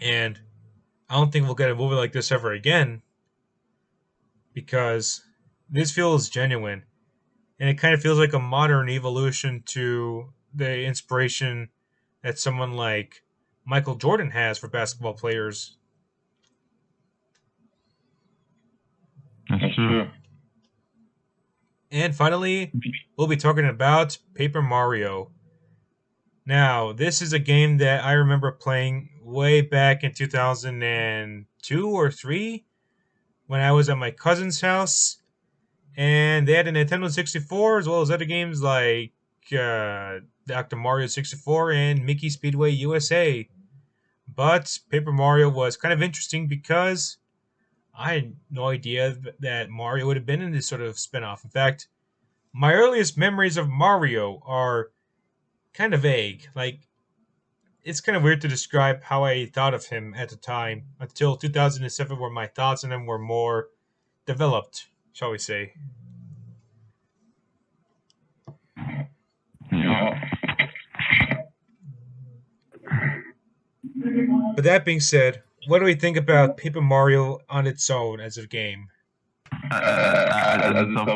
and I don't think we'll get a movie like this ever again because this feels genuine, and it kind of feels like a modern evolution to the inspiration that someone like Michael Jordan has for basketball players. That's true. And finally, we'll be talking about Paper Mario. Now, this is a game that I remember playing way back in 2002 or 3 when I was at my cousin's house. And they had a Nintendo 64 as well as other games like Dr. Mario 64 and Mickey Speedway USA. But Paper Mario was kind of interesting because I had no idea that Mario would have been in this sort of spin-off. In fact, my earliest memories of Mario are kind of vague. Like, it's kind of weird to describe how I thought of him at the time until 2007, where my thoughts on him were more developed, shall we say. Yeah. But that being said, what do we think about Paper Mario on its own as a game? As itself,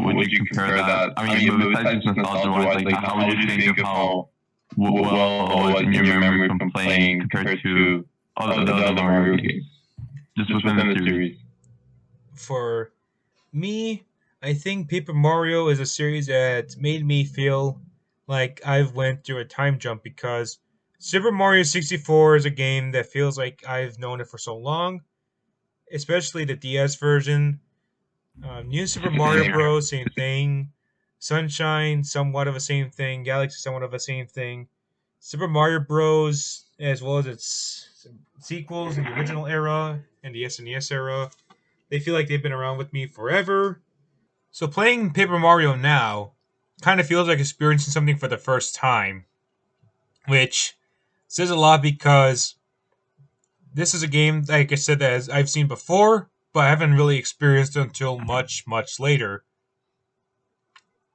would you compare that? I mean, but besides just nostalgia-wise, like, how would you think of how well it was in your memory from playing compared to the other Mario games? Just within the series. For me, I think Paper Mario is a series that made me feel like I've went through a time jump because Super Mario 64 is a game that feels like I've known it for so long, especially the DS version. New Super Mario Bros. Same thing. Sunshine, somewhat of the same thing. Galaxy, somewhat of the same thing. Super Mario Bros. As well as its sequels in the original era and the SNES era, they feel like they've been around with me forever. So playing Paper Mario now kind of feels like experiencing something for the first time, which says a lot because this is a game, like I said, that I've seen before, but I haven't really experienced until much, much later.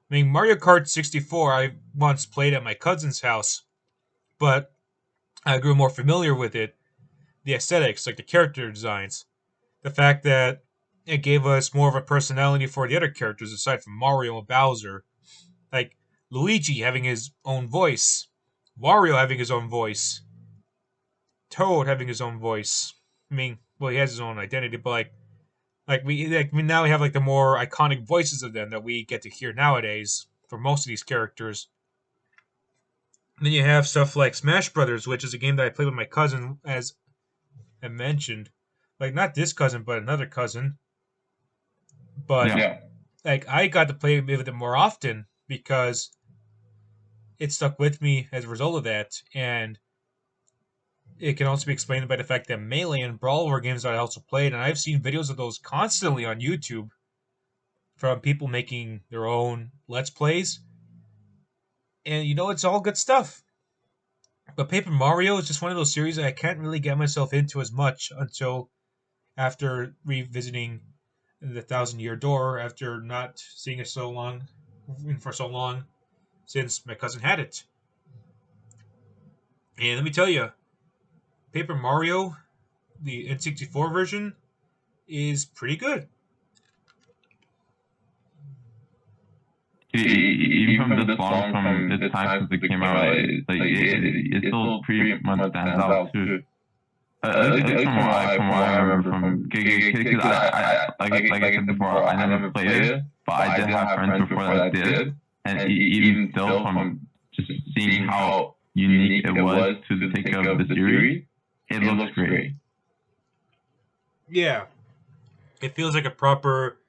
I mean, Mario Kart 64 I once played at my cousin's house, but I grew more familiar with it. The aesthetics, like the character designs, the fact that it gave us more of a personality for the other characters aside from Mario and Bowser. Like Luigi having his own voice, Wario having his own voice, Toad having his own voice. I mean, well, he has his own identity, but we now we have like the more iconic voices of them that we get to hear nowadays for most of these characters. And then you have stuff like Smash Brothers, which is a game that I played with my cousin, as I mentioned. Like not this cousin, but another cousin. But like I got to play with it more often because it stuck with me as a result of that, and it can also be explained by the fact that Melee and Brawl were games that I also played, and I've seen videos of those constantly on YouTube from people making their own Let's Plays. And it's all good stuff. But Paper Mario is just one of those series that I can't really get myself into as much until after revisiting the Thousand Year Door after not seeing it for so long since my cousin had it. And let me tell you, Paper Mario, the N64 version, is pretty good. Even from this long, from its time since it came out, it still pretty much stands out too. At least from what I remember from because like I said before, I never played it, but I did have friends before that did, and even still from just seeing how unique it was to the take of the series, it looks great. Yeah, it feels like a proper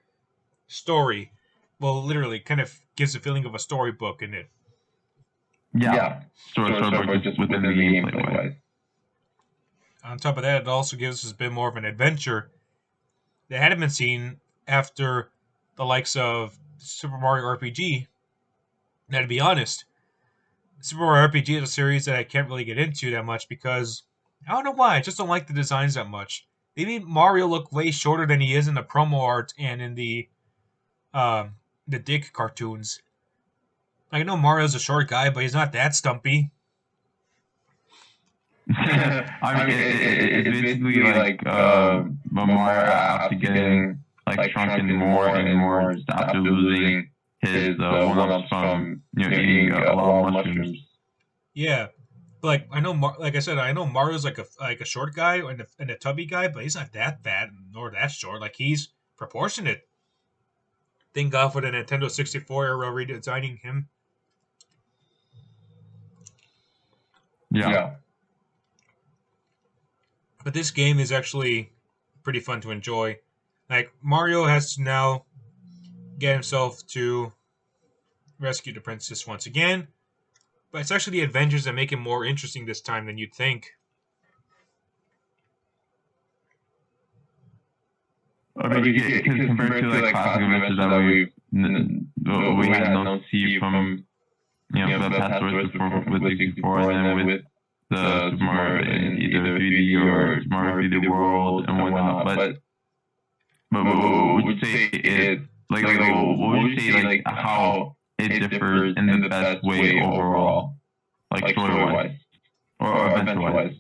story. Well, literally, kind of gives a feeling of a storybook in it. Yeah. Storybook just within the gameplay wise. On top of that, it also gives us a bit more of an adventure that hadn't been seen after the likes of Super Mario RPG. Now, to be honest, Super Mario RPG is a series that I can't really get into that much because I don't know why. I just don't like the designs that much. They made Mario look way shorter than he is in the promo art and in the Dick cartoons. I know Mario's a short guy, but he's not that stumpy. I mean, it's basically like Mario after getting like shrunken more and more after losing his one-ups from eating a lot of mushrooms. Yeah, but like I know, like I said, I know Mario's like a short guy and a tubby guy, but he's not that fat nor that short. Like he's proportionate. Thank God for the Nintendo 64 era redesigning him. Yeah. But this game is actually pretty fun to enjoy. Like, Mario has to now get himself to rescue the princess once again. But it's actually the adventures that make it more interesting this time than you'd think. I mean, because compared to like classic adventures that we had known to see from the past stories before with 64 and then with the Super Mario in either 3D or Super Mario 3D World and whatnot. But what would you say it like what would you say like how it differs in the best way overall, like story wise or adventure wise?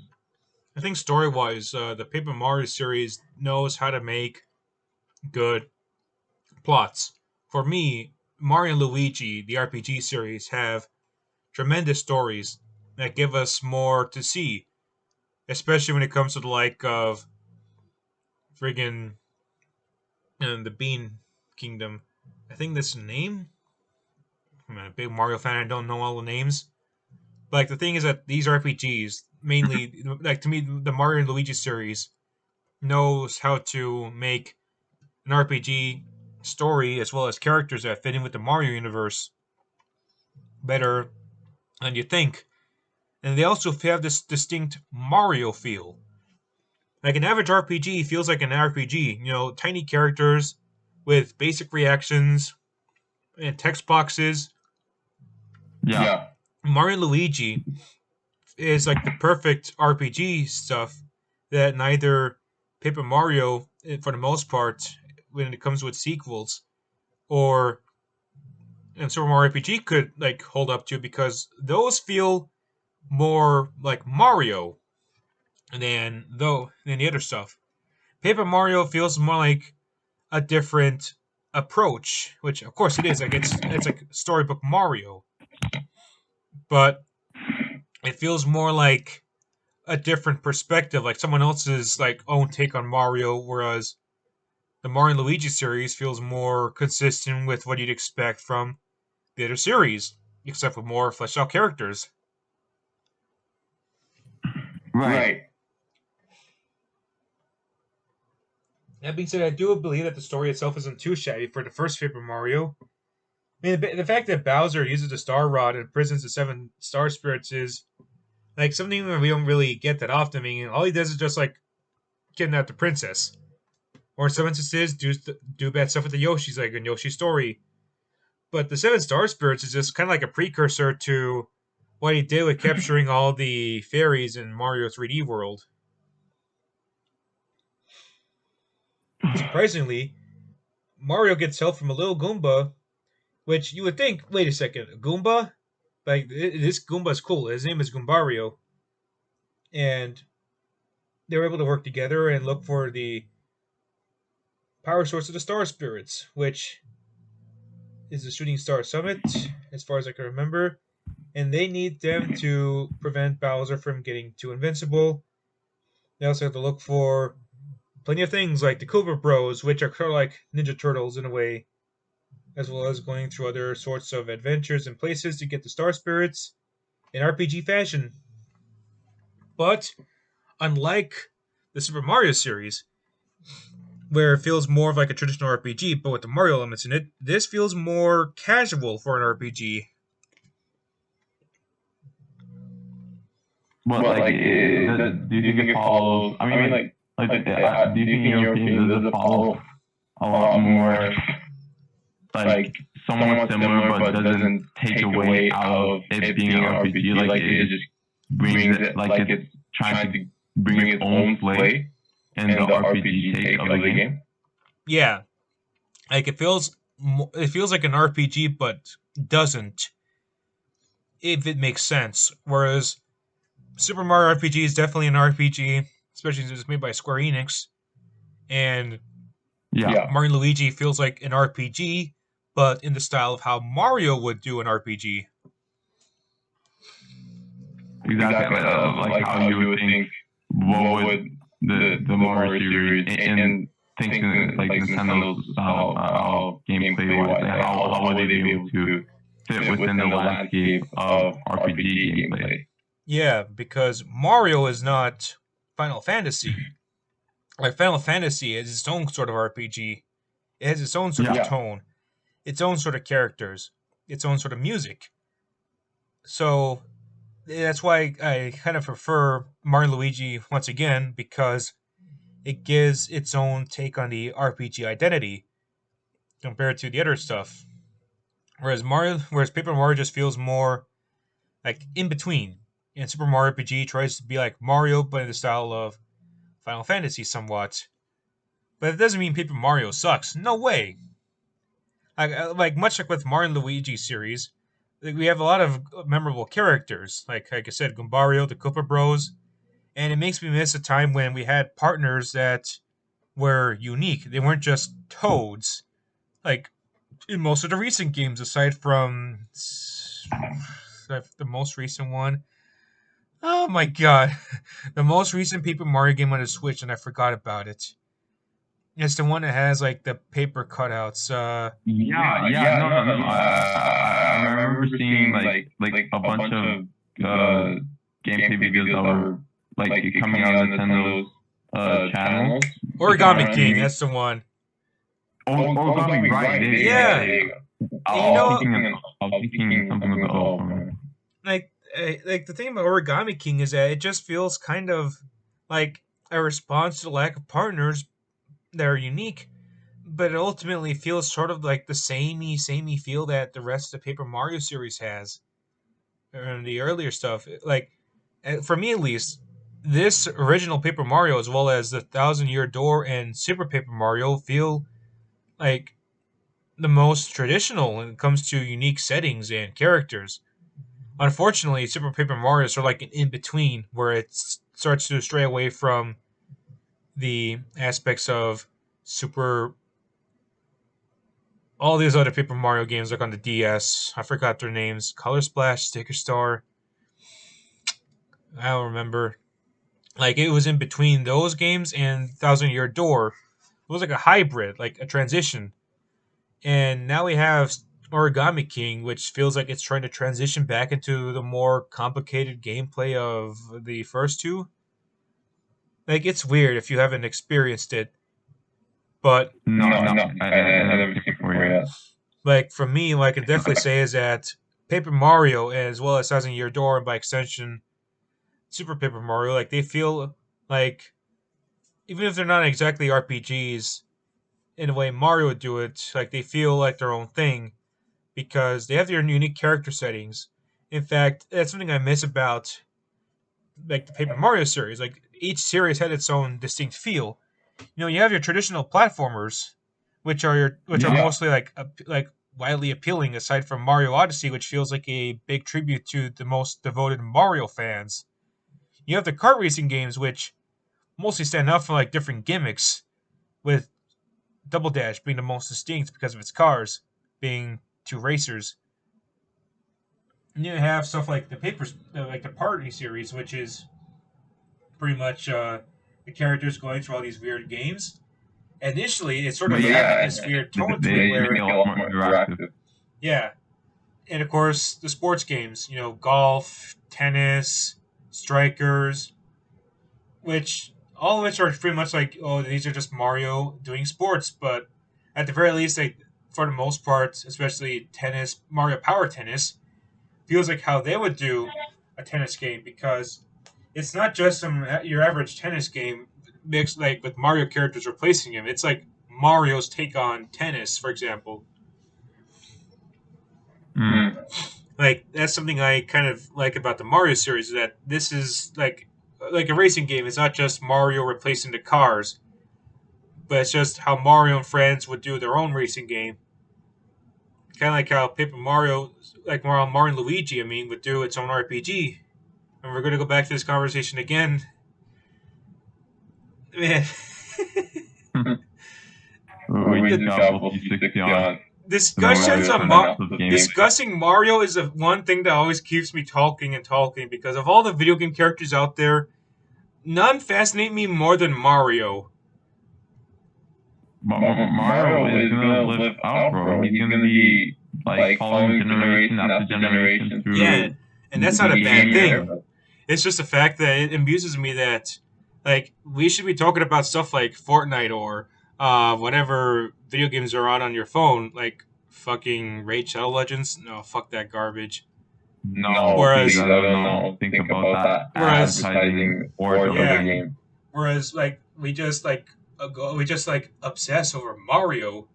I think story wise, the Paper Mario series knows how to make good plots. For me, Mario and Luigi, the RPG series, have tremendous stories that give us more to see, especially when it comes to the like of friggin' the Bean Kingdom. I think that's the name. I'm a big Mario fan. I don't know all the names. But like the thing is that these RPGs, mainly like to me, the Mario and Luigi series knows how to make an RPG story as well as characters that fit in with the Mario universe better than you think. And they also have this distinct Mario feel. Like an average RPG feels like an RPG, tiny characters with basic reactions and text boxes. Yeah. Mario Luigi is like the perfect RPG stuff that neither Paper Mario, for the most part, when it comes with sequels, or Super Mario RPG could like hold up to because those feel more like Mario than the other stuff. Paper Mario feels more like a different approach, which of course it is. Like it's like storybook Mario, but it feels more like a different perspective, like someone else's like own take on Mario, whereas the Mario and Luigi series feels more consistent with what you'd expect from the other series, except with more fleshed out characters. Right. That being said, I do believe that the story itself isn't too shabby for the first Paper Mario. I mean, the fact that Bowser uses the Star Rod and imprisons the 7 Star Spirits is like something that we don't really get that often. I mean, all he does is just like kidnap the princess, or in some instances do bad stuff with the Yoshis, like in Yoshi's Story. But the Seven Star Spirits is just kind of like a precursor to what he did with capturing all the fairies in Mario 3D World. Surprisingly, Mario gets help from a little Goomba, which you would think, wait a second, a Goomba? Like, this Goomba's cool. His name is Goombario. And they were able to work together and look for the power source of the Star Spirits, which is the Shooting Star Summit, as far as I can remember. And they need them to prevent Bowser from getting too invincible. They also have to look for plenty of things like the Cooper Bros, which are kind of like Ninja Turtles in a way, as well as going through other sorts of adventures and places to get the Star Spirits in RPG fashion. But unlike the Super Mario series, where it feels more of like a traditional RPG, but with the Mario elements in it, this feels more casual for an RPG. But like, do you think it follows? I mean, do you think in your opinion does it follow a lot more like somewhat similar, but doesn't take away out of it being an RPG? Like it just brings it, like it's trying to bring its own play in the RPG take of the game. Yeah, like it feels like an RPG, but doesn't, if it makes sense. Whereas Super Mario RPG is definitely an RPG, especially since it's made by Square Enix, and Mario Luigi feels like an RPG, but in the style of how Mario would do an RPG. Exactly, like how you would think, what would the Mario series and thinking like Nintendo's style gameplay wise, like how would they be able to fit within the landscape of RPG gameplay? Yeah, because Mario is not Final Fantasy. Like Final Fantasy is its own sort of RPG. It has its own sort of tone, its own sort of characters, its own sort of music. So that's why I kind of prefer Mario Luigi once again, because it gives its own take on the RPG identity compared to the other stuff. Whereas Paper Mario just feels more like in between. And Super Mario RPG tries to be like Mario, but in the style of Final Fantasy somewhat. But it doesn't mean Paper Mario sucks. No way. Like much like with Mario and Luigi series, we have a lot of memorable characters. Like I said, Goombario, the Koopa Bros, and it makes me miss a time when we had partners that were unique. They weren't just toads. Like in most of the recent games, aside from the most recent one. Oh my god. The most recent Paper Mario game on the Switch, and I forgot about it. It's the one that has like the paper cutouts. No. I remember seeing like a bunch of gameplay videos that were like coming out on Nintendo's channels. Origami King, that's the one. Origami, right? Yeah. I was thinking something about like the thing about Origami King is that it just feels kind of like a response to the lack of partners that are unique, but it ultimately feels sort of like the samey feel that the rest of the Paper Mario series has, and the earlier stuff. Like for me at least, this original Paper Mario, as well as the Thousand Year Door and Super Paper Mario, feel like the most traditional when it comes to unique settings and characters. Unfortunately, Super Paper Mario is sort of like an in-between, where it starts to stray away from the aspects of all these other Paper Mario games, like on the DS. I forgot their names. Color Splash, Sticker Star. I don't remember. Like, it was in between those games and Thousand Year Door. It was like a hybrid, like a transition. And now we have Origami King, which feels like it's trying to transition back into the more complicated gameplay of the first two. Like, it's weird if you haven't experienced it. But no, I never seen it before yet. Like, for me, what I can definitely say is that Paper Mario, as well as Thousand Year Door, and by extension, Super Paper Mario, like, they feel like, even if they're not exactly RPGs in the way Mario would do it, like, they feel like their own thing. because they have their unique character settings. In fact, that's something I miss about like the Paper Mario series. Like each series had its own distinct feel. You have your traditional platformers, which are mostly like widely appealing. Aside from Mario Odyssey, which feels like a big tribute to the most devoted Mario fans. You have the kart racing games, which mostly stand out for like different gimmicks, with Double Dash being the most distinct because of its cars being two racers. And you have stuff like like the Party series, which is pretty much the characters going through all these weird games. Initially, it sort of had this weird tone to it where, make it a lot more interactive. yeah, and of course the sports games, golf, tennis, strikers, which all of which are pretty much like, oh, these are just Mario doing sports, but at the very least, like for the most part, especially tennis, Mario Power Tennis feels like how they would do a tennis game because it's not just your average tennis game mixed like with Mario characters replacing him. It's like Mario's take on tennis, for example. Like that's something I kind of like about the Mario series, that this is like a racing game. It's not just Mario replacing the cars, but it's just how Mario and friends would do their own racing game. Kind of like how Paper Mario, like Mario and Luigi, would do its own RPG. And we're going to go back to this conversation again. Man. We just got level 60 on. Discussing Mario is the one thing that always keeps me talking and talking, because of all the video game characters out there, none fascinate me more than Mario. Mario is gonna live out, bro. He's gonna be like following generation after generation through. Yeah, and that's not a bad thing. It's just the fact that it amuses me that, like, we should be talking about stuff like Fortnite or whatever video games are on your phone, like fucking Raid Shadow Legends. No, fuck that garbage. No, whereas I don't know. Think about that. Advertising or the game. Whereas, like, we just obsess over Mario,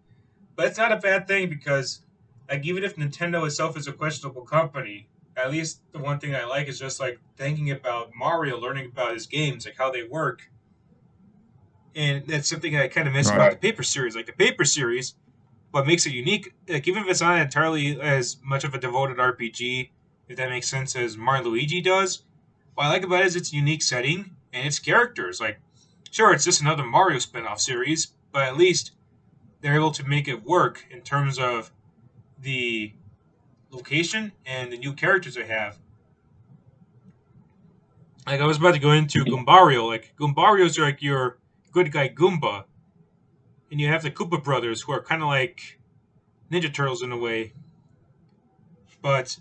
but it's not a bad thing because, like, even if Nintendo itself is a questionable company, at least the one thing I like is just like thinking about Mario, learning about his games, like how they work. And that's something I kind of miss about the Paper series. Like the Paper series, what makes it unique, like even if it's not entirely as much of a devoted RPG, if that makes sense, as Mario Luigi does, what I like about it is its unique setting and its characters. Like, sure, it's just another Mario spin-off series, but at least they're able to make it work in terms of the location and the new characters they have. Like, I was about to go into Goombario. Like, Goombarios are like your good guy Goomba. And you have the Koopa brothers, who are kind of like Ninja Turtles in a way. But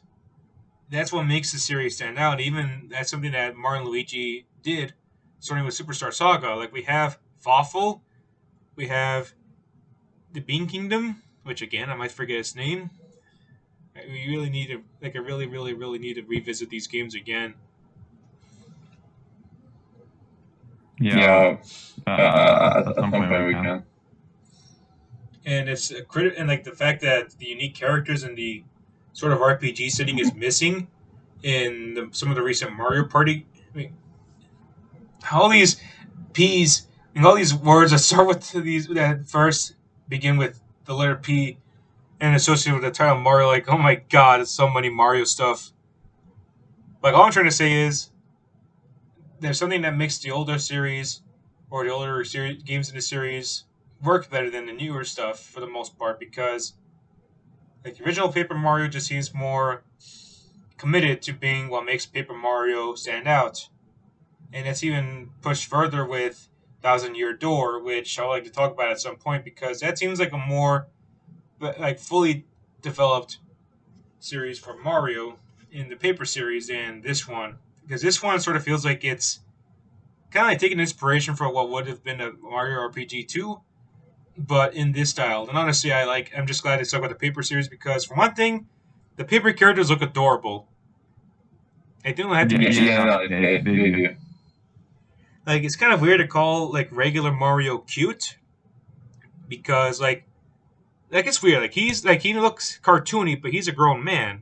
that's what makes the series stand out. And even that's something that Mario and Luigi did, starting with Superstar Saga. Like, we have Fawful, we have the Bean Kingdom, which again, I might forget its name. We really need to, like, I really, really, really need to revisit these games again. Yeah. At some point we can. And it's and like the fact that the unique characters and the sort of RPG setting is missing in some of the recent Mario Party. All these P's and all these words that start with these that first begin with the letter P and associated with the title Mario, like, oh my god, it's so many Mario stuff. Like, all I'm trying to say is there's something that makes the older series or the older games in the series work better than the newer stuff for the most part, because like the original Paper Mario just seems more committed to being what makes Paper Mario stand out. And it's even pushed further with Thousand Year Door, which I would like to talk about at some point, because that seems like a more like fully developed series for Mario in the Paper series than this one, because this one sort of feels like it's kind of like taking inspiration from what would have been a Mario RPG 2, but in this style. And honestly, I'm just glad to talk about the Paper series, because for one thing, the Paper characters look adorable. I don't have to be they do. Like, it's kind of weird to call like regular Mario cute, because like like it's weird. Like he looks cartoony, but he's a grown man.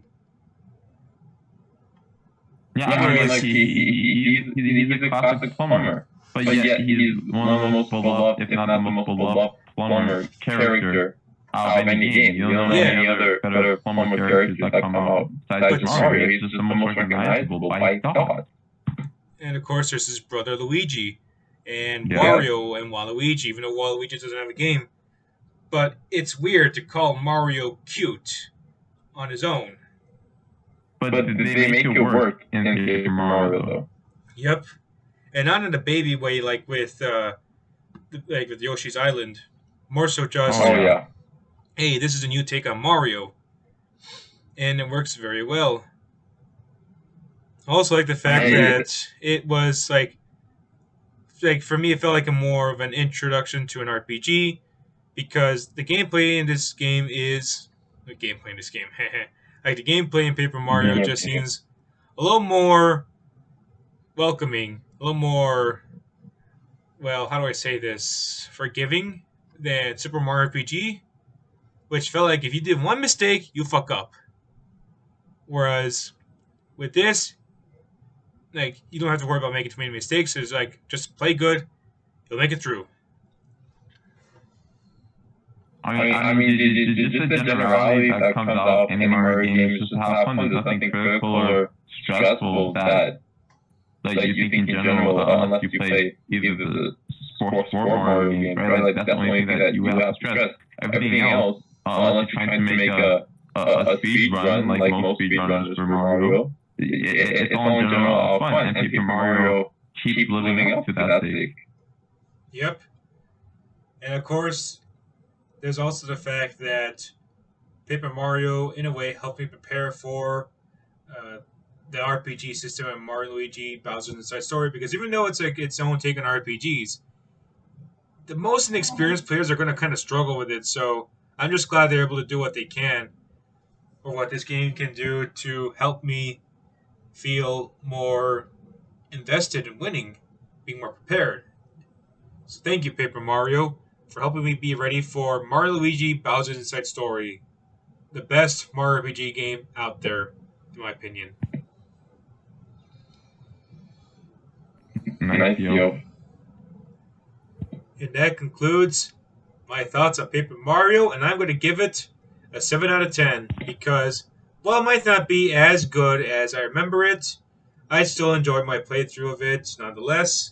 Yeah, I mean, like he's a classic plumber, but yet he's one of the most beloved, if not the most beloved plumber character out of any game. You don't know any other better plumber characters that come out besides Mario. He's just the most recognizable by thought. And of course, there's his brother Luigi, and Mario and Waluigi. Even though Waluigi doesn't have a game, but it's weird to call Mario cute on his own. But they make it work in Paper Mario, though. Yep, and not in the baby way like with Yoshi's Island. More so just, hey, this is a new take on Mario, and it works very well. I also like the fact that it was like for me, it felt like more of an introduction to an RPG, because the gameplay in this game like the gameplay in Paper Mario just seems a little more welcoming, a little more, well, how do I say this, forgiving than Super Mario RPG, which felt like if you did one mistake, you fuck up. Whereas with this, like, you don't have to worry about making too many mistakes. It's like, just play good, you'll make it through. I mean, just the generality that comes out in any Mario game is just have fun. There's nothing critical or stressful that you think in general, unless you play either the sports or Mario games, right? Like, that's the only thing that you have to stress. Everything else, unless you're trying to make a speed run, like most speed runners for Mario, it's all in general fun, and Paper Mario keeps living up to that sake. Yep. And of course, there's also the fact that Paper Mario, in a way, helped me prepare for the RPG system in Mario Luigi Bowser's Inside Story, because even though it's like its own take on RPGs, the most inexperienced players are going to kind of struggle with it. So I'm just glad they're able to do what they can, or what this game can do to help me feel more invested in winning, being more prepared. So thank you, Paper Mario, for helping me be ready for Mario Luigi Bowser's Inside Story, the best Mario RPG game out there, in my opinion. Nice, yo. And that concludes my thoughts on Paper Mario, and I'm going to give it a 7 out of 10, because while it might not be as good as I remember it, I still enjoyed my playthrough of it nonetheless.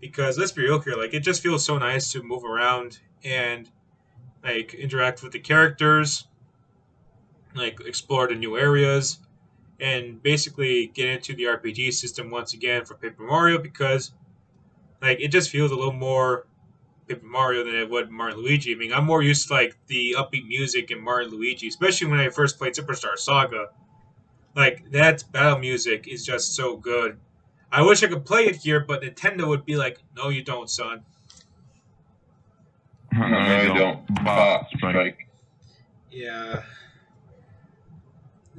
Because let's be real here, like, it just feels so nice to move around and like interact with the characters, like explore the new areas, and basically get into the RPG system once again for Paper Mario, because like it just feels a little more Paper Mario than it would Mario Luigi. I mean, I'm more used to like the upbeat music in Mario Luigi, especially when I first played Superstar Saga. Like, that battle music is just so good. I wish I could play it here, but Nintendo would be like, no, you don't, son. No, you don't. Strike. Yeah.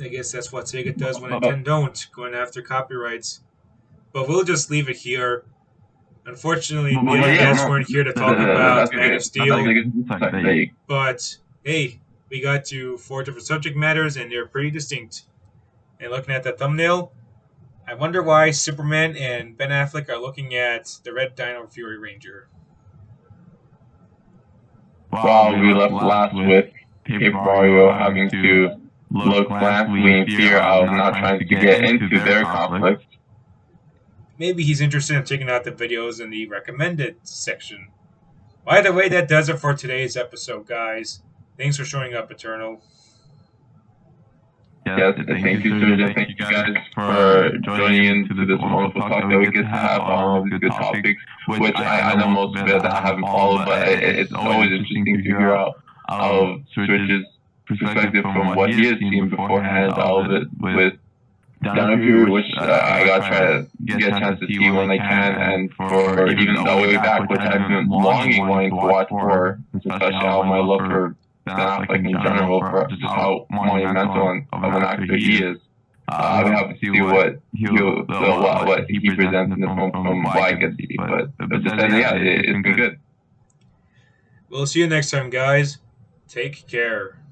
I guess that's what Sega does when Nintendo don't, going after copyrights. But we'll just leave it here. Unfortunately, the other guys weren't here to talk about Man of Steel. But, hey, we got to 4 different subject matters, and they're pretty distinct. And looking at that thumbnail, I wonder why Superman and Ben Affleck are looking at the Red Dino Fury Ranger. Well, we left last with Paper Mario having to look blankly in fear of not trying to get into their conflict. Maybe he's interested in checking out the videos in the recommended section. By the way, that does it for today's episode, guys. Thanks for showing up, Eternal. Yes, thank you, Surgeon. Thank you guys for joining into this wonderful talk that we get to have on these good topics, which I know most of it I haven't followed, but it's always interesting to figure out Surge's perspective from what he has seen beforehand, all of it with Dino Fury, which I gotta try to get a chance to see when I can, and for even the way back, which I've been wanting to watch for, especially how my love for Ben Affleck in general, for just how monumental of an actor he is. I would have to see what he presents in the film from what I can see, but just then, yeah, it's been good. We'll see you next time, guys. Take care.